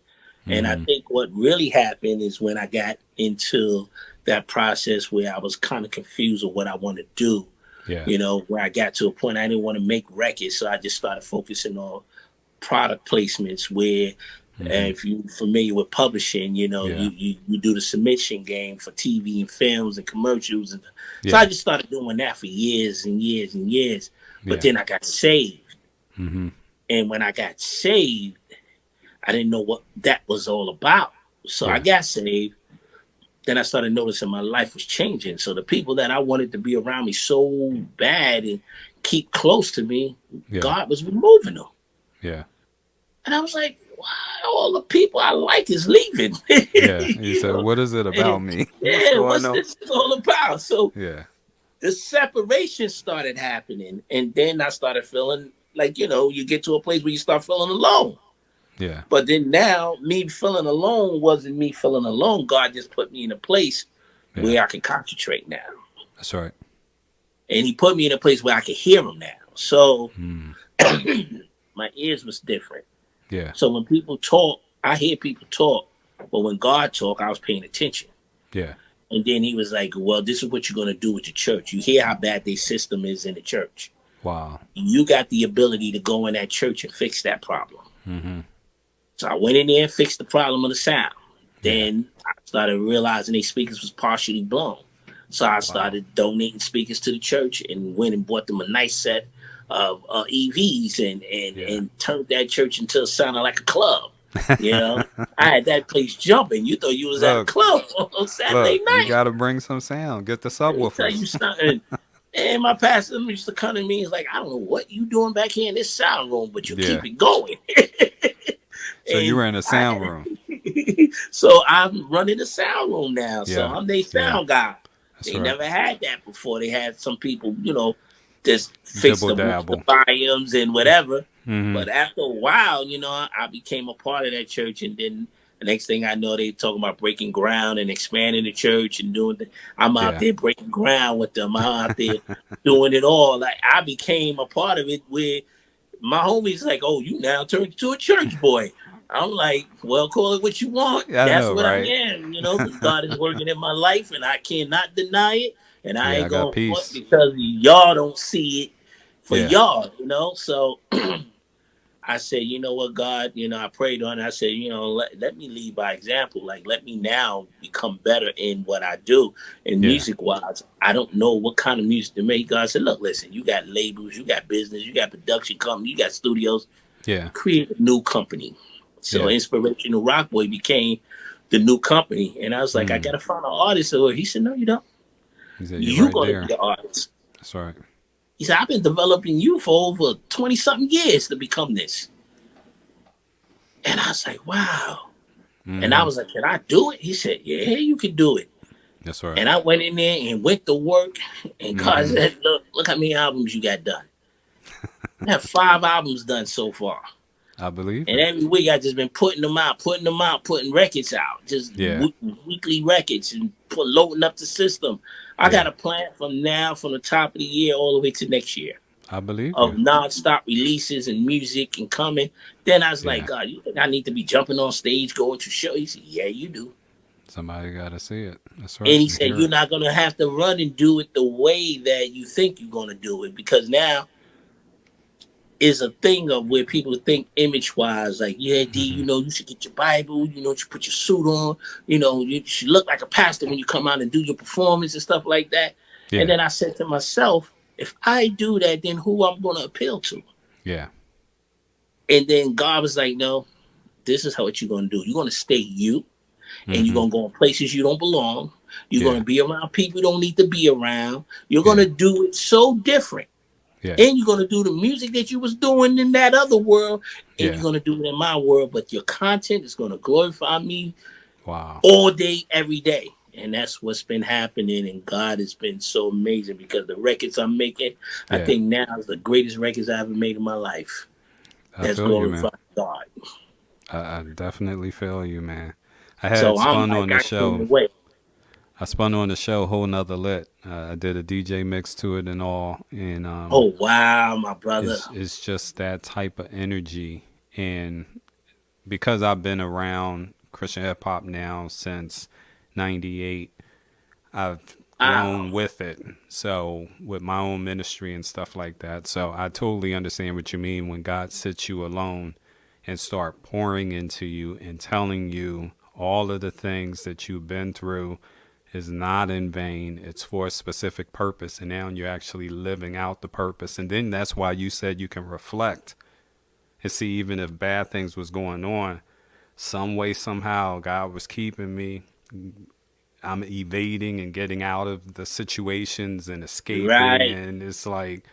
And I think what really happened is when I got into that process where I was kind of confused of what I want to do.
Yeah.
Where I got to a point I didn't want to make records, so I just started focusing on product placements where if you're familiar with publishing, you do the submission game for TV and films and commercials. And so I just started doing that for years and years and years. But then I got saved. And when I got saved, I didn't know what that was all about. So I got saved. Then I started noticing my life was changing. So the people that I wanted to be around me so bad and keep close to me, God was removing them.
Yeah.
And I was like, wow, all the people I like is leaving.
Yeah. You said, what is it about me?
What's this all about? So
yeah.
the separation started happening. And then I started feeling like, you get to a place where you start feeling alone.
Yeah.
But then now, me feeling alone wasn't me feeling alone. God just put me in a place where I can concentrate now.
That's right.
And he put me in a place where I can hear him now. So my ears was different.
Yeah.
So when people talk, I hear people talk. But when God talk, I was paying attention.
Yeah.
And then he was like, well, this is what you're going to do with the church. You hear how bad their system is in the church.
Wow.
You got the ability to go in that church and fix that problem. So I went in there and fixed the problem of the sound. Then I started realizing these speakers was partially blown. So I started donating speakers to the church and went and bought them a nice set of EVs and turned that church until it sounded like a club. I had that place jumping. You thought you was at a club on Saturday night.
You got to bring some sound. Get the subwoofers.
Tell you something. And my pastor used to come to me. He's like, I don't know what you doing back here in this sound room, but you keep it going.
So you were in a sound room.
So I'm running the sound room now. So I'm their sound guy.
That's
they
right.
never had that before. They had some people, just fix the volumes and whatever. But after a while, I became a part of that church. And then the next thing I know, they talking about breaking ground and expanding the church and I'm out there breaking ground with them. I'm out there doing it all. Like I became a part of it where my homies like, oh, you now turned into a church boy. I'm like, well, call it what you want. That's what I am, because God is working in my life and I cannot deny it. And I ain't going to point because y'all don't see it for y'all, So I said, you know what, God, I prayed on it. I said, let me lead by example. Like, let me now become better in what I do. And music-wise, I don't know what kind of music to make. God said, look, listen, you got labels, you got business, you got production company, you got studios. Yeah. Create a new company. So Inspirational Rock Boy became the new company. And I was like, I got to find an artist. He said, no, you don't.
He said,
you're going to be the artist.
That's right.
He said, I've been developing you for over 20-something years to become this. And I was like, wow. And I was like, can I do it? He said, yeah, you can do it.
That's right.
And I went in there and went to work. And God said, look how many albums you got done. I have 5 albums done so far.
I believe.
And every week I just been putting records out. Just weekly records and loading up the system. I got a plan from the top of the year all the way to next year.
I believe.
Of nonstop releases and music and coming. Then I was like, God, you think I need to be jumping on stage, going to show? He said, yeah, you do.
Somebody got to see it. That's right.
And he said, you're not going to have to run and do it the way that you think you're going to do it. Because now is a thing of where people think image-wise, like, yeah, D, you should get your Bible, you should put your suit on, you should look like a pastor when you come out and do your performance and stuff like that. Yeah. And then I said to myself, if I do that, then who I'm going to appeal to? Yeah. And then God was like, no, this is what you're going to do. You're going to stay you, and you're going to go in places you don't belong. You're going to be around people you don't need to be around. You're going to do it so different. Yeah. And you're going to do the music that you was doing in that other world, and you're going to do it in my world, but your content is going to glorify me all day, every day. And that's what's been happening. And God has been so amazing because the records I'm making, I
Yeah.
think now is the greatest records I ever made in my life.
I
That's
feel you, man.
glorified God.
I definitely feel you, man. I had
So I'm
spun on
like,
the
I can't
show.
wait.
I spun on the show Whole Nother Lit. I did a DJ mix to it and all, and
Oh wow, my brother.
it's just that type of energy. And because I've been around Christian hip hop now since '98, I've
Wow.
grown with it. So with my own ministry and stuff like that. So I totally understand what you mean when God sits you alone and start pouring into you and telling you all of the things that you've been through is not in vain. It's for a specific purpose. And now you're actually living out the purpose. And then that's why you said you can reflect and see, even if bad things was going on, some way, somehow, God was keeping me. I'm evading and getting out of the situations and escaping.
Right.
And it's like,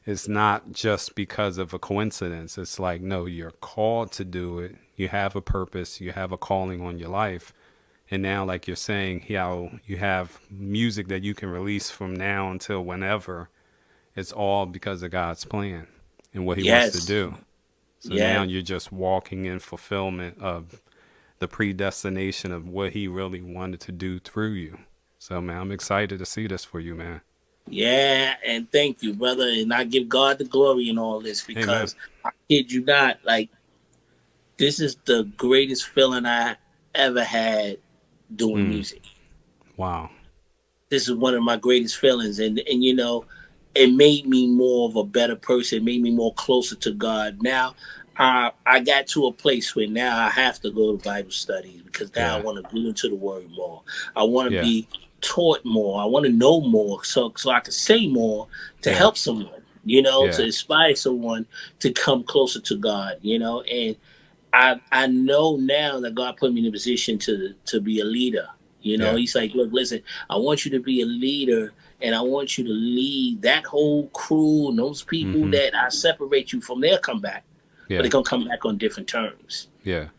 it's not just because of a coincidence. It's like, no, you're called to do it. You have a purpose. You have a calling on your life. And now, like you're saying, how you have music that you can release from now until whenever. It's all because of God's plan and what he wants to
Yes.
do. So now
Yeah.
you're just walking in fulfillment of the predestination of what he really wanted to do through you. So, man, I'm excited to see this for you, man.
Yeah. And thank you, brother. And I give God the glory in all this
Amen.
because I kid you not, like this is the greatest feeling I ever had doing
Mm,
music.
wow.
This is one of my greatest feelings, and you know, it made me more of a better person. It made me more closer to God. Now, I got to a place where now I have to go to Bible studies because now I
Yeah.
want to get into the Word more. I want to
Yeah.
be taught more. I want to know more, so I can say more to
Yeah.
help someone. You know, to
Yeah.
inspire someone to come closer to God. You know, and I know now that God put me in a position to be a leader. You know,
Yeah.
he's like, look, listen, I want you to be a leader and I want you to lead that whole crew and those people
Mm-hmm.
that I separate you from, they'll come back. But
Yeah.
they're gonna come back on different terms.
Yeah.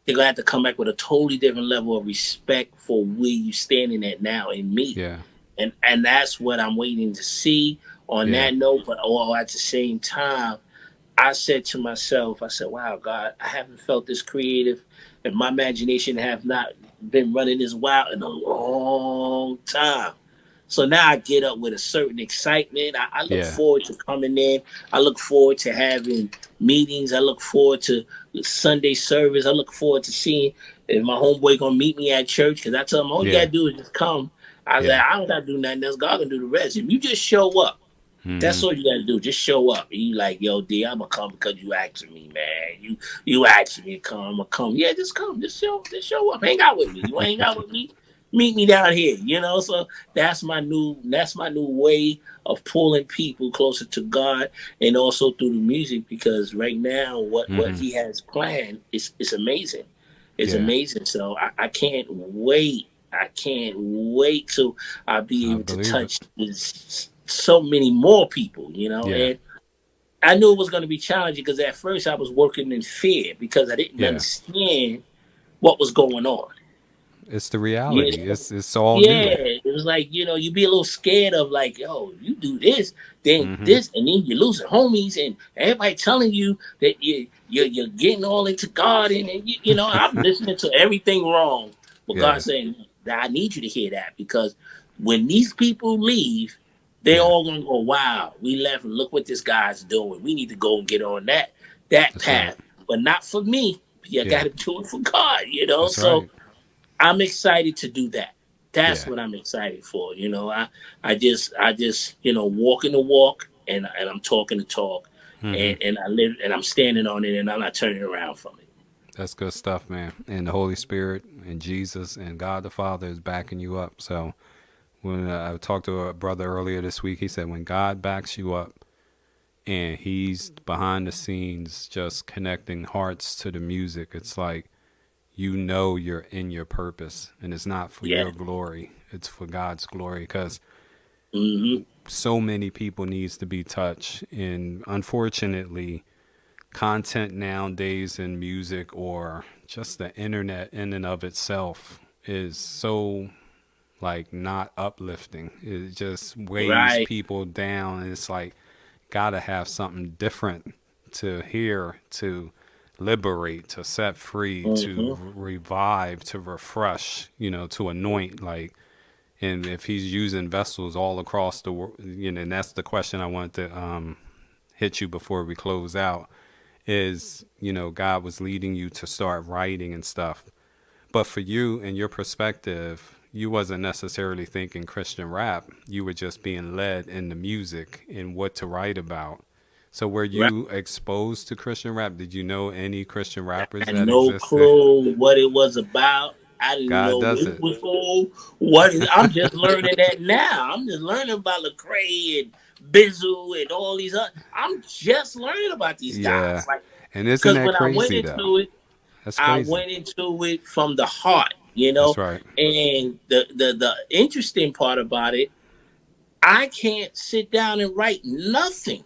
They're gonna have to come back with a totally different level of respect for where you standing at now in me.
Yeah.
And that's what I'm waiting to see on
Yeah.
that note, but all at the same time, I said to myself, I said, wow, God, I haven't felt this creative and my imagination have not been running this wild in a long time. So now I get up with a certain excitement. I look
Yeah.
forward to coming in. I look forward to having meetings. I look forward to Sunday service. I look forward to seeing if my homeboy gonna meet me at church because I tell him all you
Yeah.
gotta do is just come. I was like,
Yeah.
I don't gotta do nothing else. God can do the rest. If you just show up, that's
Mm-hmm.
all you gotta do. Just show up. And you like, yo, D, I'ma come because you asking me, man. You asking me to come, I'ma come. Yeah, just come. Just show up. Hang out with me. You wanna hang out with me? Meet me down here, you know. So that's my new way of pulling people closer to God and also through the music because right now what
Mm-hmm.
he has planned is amazing. It's
Yeah.
amazing. So I can't wait. I can't wait till I'll be
I
able to
believe it.
touch so many more people, you know.
Yeah.
And I knew it was going to be challenging because at first I was working in fear because I didn't
Yeah.
understand what was going on.
It's the
Yeah,
reality. It's all
yeah.
new.
It was like you be a little scared of like, yo, you do this, then
Mm-hmm.
this, and then you're losing homies, and everybody telling you that you're getting all into God, and I'm listening to everything wrong, but
Yeah.
God saying that I need you to hear that because when these people leave, they
Yeah.
all gonna go, wow, we left, and look what this guy's doing. We need to go and get on that
That's right.
path, but not for me. You got
Yeah.
to do it for God, you know.
That's
So
right.
I'm excited to do that. That's
Yeah.
what I'm excited for. I just walking the walk and I'm talking the talk
Mm-hmm.
and I live and I'm standing on it and I'm not turning around from it.
That's good stuff, man. And the Holy Spirit and Jesus and God the Father is backing you up. So when I talked to a brother earlier this week, he said when God backs you up and he's behind the scenes just connecting hearts to the music, it's like you're in your purpose and it's not for
Yeah.
your glory. It's for God's glory because
Hmm.
so many people needs to be touched. And unfortunately, content nowadays in music or just the internet in and of itself is so like not uplifting. It just weighs
Right.
people down. And it's like, gotta have something different to hear, to liberate, to set free, to
Mm-hmm.
revive, to refresh, to anoint. Like, and if he's using vessels all across the world, and that's the question I wanted to hit you before we close out, is, God was leading you to start writing and stuff. But for you and your perspective, you wasn't necessarily thinking Christian rap. You were just being led in the music and what to write about. So were
Right.
you exposed to Christian rap? Did you know any Christian rappers
Had
that
no
existed?
clue what it was about. I didn't
God
know
does
it
it.
was for what is. I'm just learning that now. I'm just learning about Lecrae and Bizzle and all these other. I'm just learning about these
Yeah.
guys. Like,
And isn't
because
that
when I went
crazy though?
into it,
That's
I
crazy.
went into it from the heart, you
That's
know.
right.
And the interesting part about it, I can't sit down and write nothing.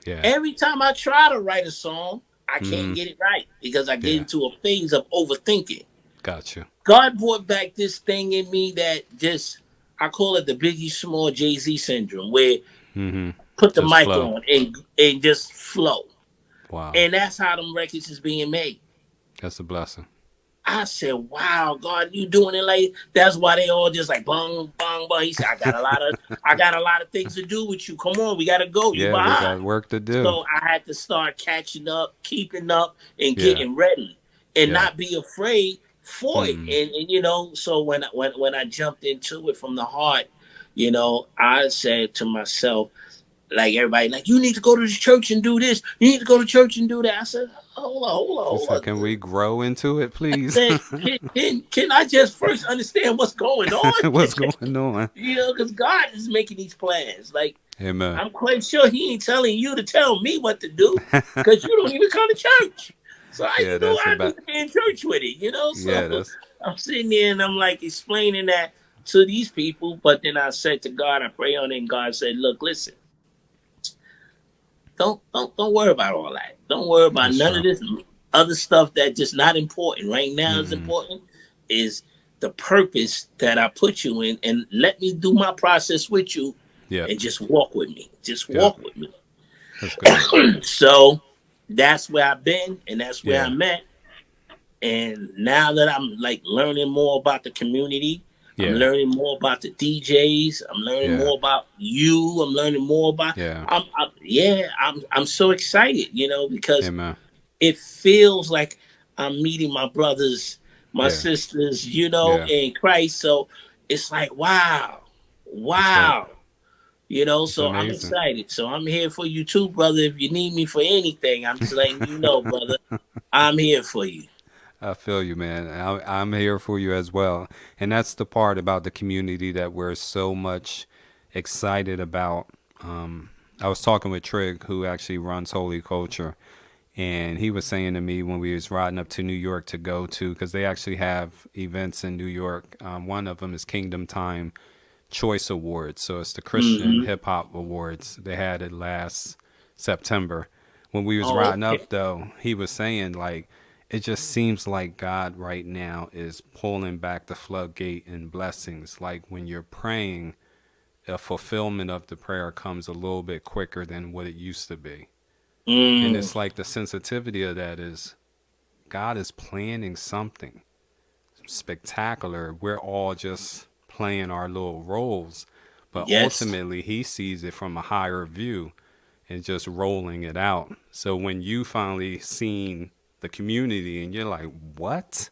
Yeah.
Every time I try to write a song, I can't
Mm-hmm.
get it right because I get
Yeah.
into a phase of overthinking.
Got you.
God brought back this thing in me that just, I call it the Biggie Small Jay-Z syndrome, where
Mm-hmm.
put the
Just
mic
flow.
on and just flow.
Wow.
And that's how them records is being made.
That's a blessing.
I said, "Wow, God, you doing it like that's why they all just like bong, bong, bong." He said, I got a lot of things to do with you. Come on, we gotta go. You
Yeah, we
behind."
got work to do.
So I had to start catching up, keeping up, and
Yeah.
getting ready, and
Yeah.
not be afraid for it.
Mm.
And so when I jumped into it from the heart, I said to myself, like everybody, like, you need to go to the church and do this. You need to go to church and do that. I said,
You
hold
said,
on.
can we grow into it, please?
Said, can I just first understand what's going on?
What's going on?
Because God is making these plans. Like,
Amen.
I'm quite sure He ain't telling you to tell me what to do because you don't even come to church. So how
Yeah,
you know
that's
I
about.
just be in church with it,
Yeah,
So
that's.
I'm sitting there and I'm like explaining that to these people, but then I said to God, I pray on it, and God said, "Look, listen, don't worry about all that. Don't worry about
That's
none of
true.
this other stuff that just not important. Right now is
Mm-hmm.
important is the purpose that I put you in, and let me do my process with you,
Yep.
and just walk with me. Just
Yep.
walk with me."
That's good.
So that's where I've been, and that's where
Yeah.
I'm at. And now that I'm like learning more about the community, I'm
Yeah.
learning more about the DJs. I'm learning
Yeah.
more about you. I'm learning more about.
Yeah.
I'm so excited, because
Amen.
it feels like I'm meeting my brothers, my
Yeah.
sisters,
Yeah.
in Christ. So it's like, wow,
That's right.
wow.
It's
So I'm
amazing.
excited. So I'm here for you too, brother. If you need me for anything, I'm just letting you know, brother. I'm here for you.
I feel you, man. I'm here for you as well. And that's the part about the community that we're so much excited about. I was talking with Trig, who actually runs Holy Culture, and he was saying to me when we was riding up to New York to go to, because they actually have events in New York. One of them is Kingdom Time Choice Awards. So it's the Christian
Hmm.
Hip Hop Awards. They had it last September. When we was
Oh,
riding
okay.
up, though, he was saying, like, it just seems like God right now is pulling back the floodgate and blessings. Like when you're praying, a fulfillment of the prayer comes a little bit quicker than what it used to be. And
Mm,
it's like the sensitivity of that is God is planning something spectacular. We're all just playing our little roles, but
yes.
ultimately he sees it from a higher view and just rolling it out. So when you finally seen the community and you're like, what?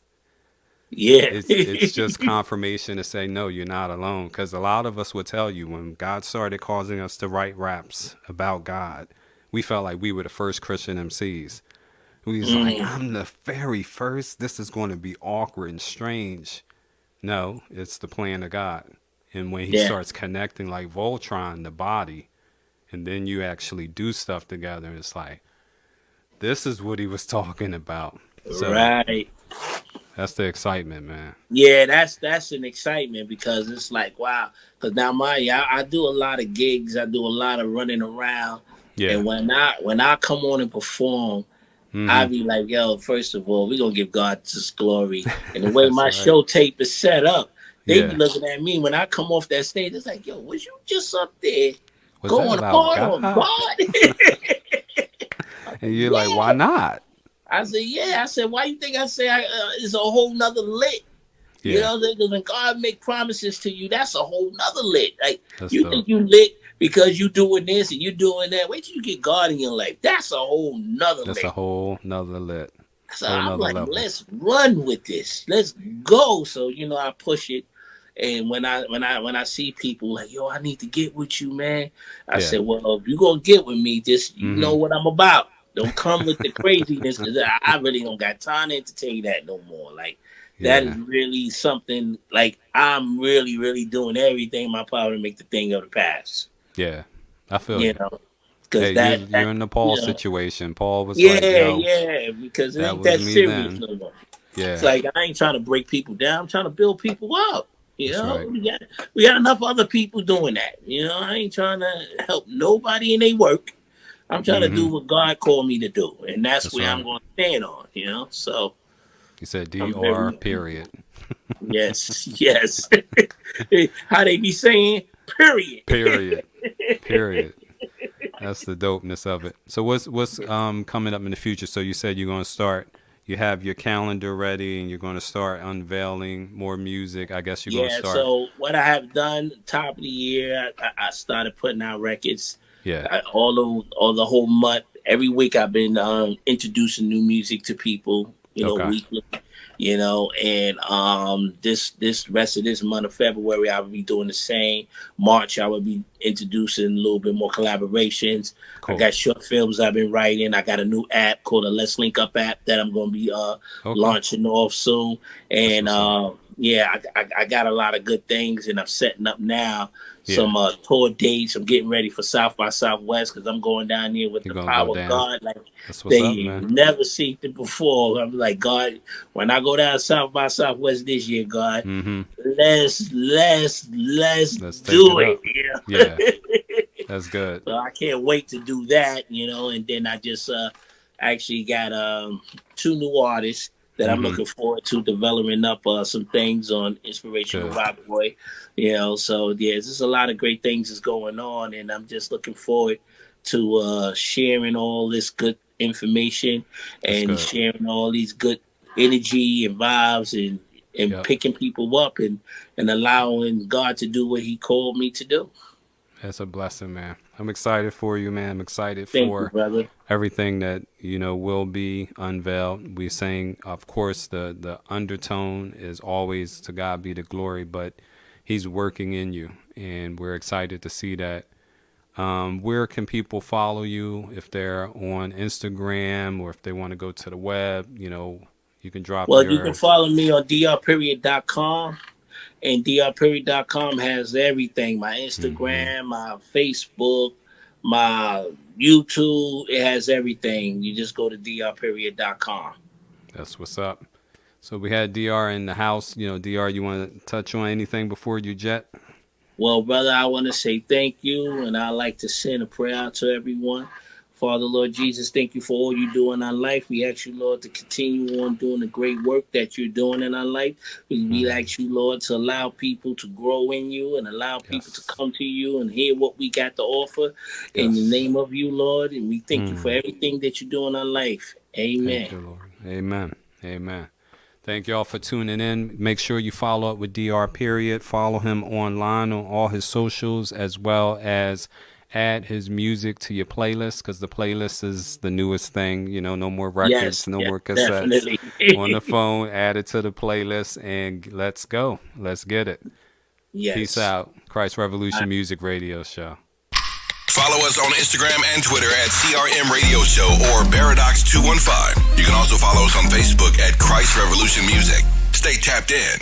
Yeah.
It's just confirmation to say, no, you're not alone. Because a lot of us would tell you when God started causing us to write raps about God, we felt like we were the first Christian MCs. We was like,
Mm,
I'm the very first. This is going to be awkward and strange. No, it's the plan of God. And when he
yeah.
starts connecting like Voltron, the body, and then you actually do stuff together, it's like, this is what he was talking about. So
Right.
that's the excitement, man.
Yeah, that's an excitement because it's like, wow. Because now I do a lot of gigs. I do a lot of running around.
Yeah.
And when I come on and perform, I
Mm-hmm.
be like, yo, first of all, we're gonna give God this glory. And the way
That's
my
right.
show tape is set up, They be looking at me when I come off that stage. It's like, yo, was you just up there
Was
going
that about
hard
God?
on God?
And you're like, why not?
I said, yeah. I said, why you think I say it's a whole nother lit?
Yeah.
You know, because when God make promises to you, that's a whole nother lit. Like,
That's
you
dope.
think you lit because you doing this and you doing that. Wait till you get God in your life. That's a whole nother
That's
lit.
a whole nother lit.
So
whole
I'm
nother
like,
level.
let's run with this. Let's go. So, you know, I push it. And when I see people like, yo, I need to get with you, man. I said, well, if you gonna get with me, just you know what I'm about. Don't come with the craziness, because I really don't got time to entertain that no more. Like, that is really something, like, I'm really, really doing everything in my power to make the thing of the past.
Yeah, I feel
You know, because
hey, you're in the Paul
you know,
situation. Paul was
yeah,
like, yo,
yeah, because it
that
ain't
was
that
me
serious
then.
no more.
Yeah,
It's like, I ain't trying to break people down. I'm trying to build people up. You
That's
know,
right.
we got enough other people doing that. You know, I ain't trying to help nobody in their work. I'm trying to do what God called me to do, and that's where I'm
right.
going to stand on. You know, so
He said
I'm
DR period.
yes, yes. How they be saying, period.
Period. That's the dopeness of it. So what's coming up in the future? So you said you're going to start. You have your calendar ready, and you're going to start unveiling more music. I guess you're going to
Yeah.
start.
So what I have done, top of the year, I started putting out records.
Yeah.
All the whole month, every week I've been introducing new music to people. You know,
Okay.
weekly. You know, and this rest of this month of February, I will be doing the same. March, I will be introducing a little bit more collaborations.
Cool.
I got short films I've been writing. I got a new app called a Let's Link Up app that I'm going to be launching off soon. And yeah, I got a lot of good things, and I'm setting up now some tour dates. I'm getting ready for South by Southwest, because I'm going down there with the power of God. Like,
That's what's up,
they
man.
never seen it before. I'm like, God, when I go down South by Southwest this year, God, let's do it.
Yeah, that's good.
So I can't wait to do that, you know. And then I just actually got 2 new artists that I'm looking forward to developing up some things on Inspirational Rock Boy, you know. So yeah, there's a lot of great things that's going on, and I'm just looking forward to sharing all this good information and sharing all these good energy and vibes, and picking people up and allowing God to do what he called me to do.
That's a blessing, man. I'm excited for you, man. I'm excited
Thank
for
you, brother.
everything that, you know, will be unveiled. We're saying, of course, the undertone is always to God be the glory, but he's working in you, and we're excited to see that. Where can people follow you if they're on Instagram, or if they want to go to the web? You know, you can drop
you can follow me on B.E.R.I.D.O.X. And B.E.R.I.D.O.X. has everything. My Instagram, my Facebook, my YouTube. It has everything. You just go to B.E.R.I.D.O.X.
That's what's up. So we had DR in the house. You know, DR, you want to touch on anything before you jet?
Well, brother, I want to say thank you, and I'd like to send a prayer out to everyone. Father, Lord Jesus, thank you for all you do in our life. We ask you, Lord, to continue on doing the great work that you're doing in our life. We ask you, Lord, to allow people to grow in you and allow people to come to you and hear what we got to offer in the name of you, Lord. And we thank you for everything that you do in our life. Amen.
Thank you, Lord. Amen. Amen. Thank y'all for tuning in. Make sure you follow up with DR period. Follow him online on all his socials, as well as add his music to your playlist, because the playlist is the newest thing. You know, no more records, no more cassettes.
Definitely.
On the phone, add it to the playlist, and let's go. Let's get it.
Yes.
Peace out. Christ Revolution Music Radio Show.
Follow us on Instagram and Twitter at CRM Radio Show or Beridox 215. You can also follow us on Facebook at Christ Revolution Music. Stay tapped in.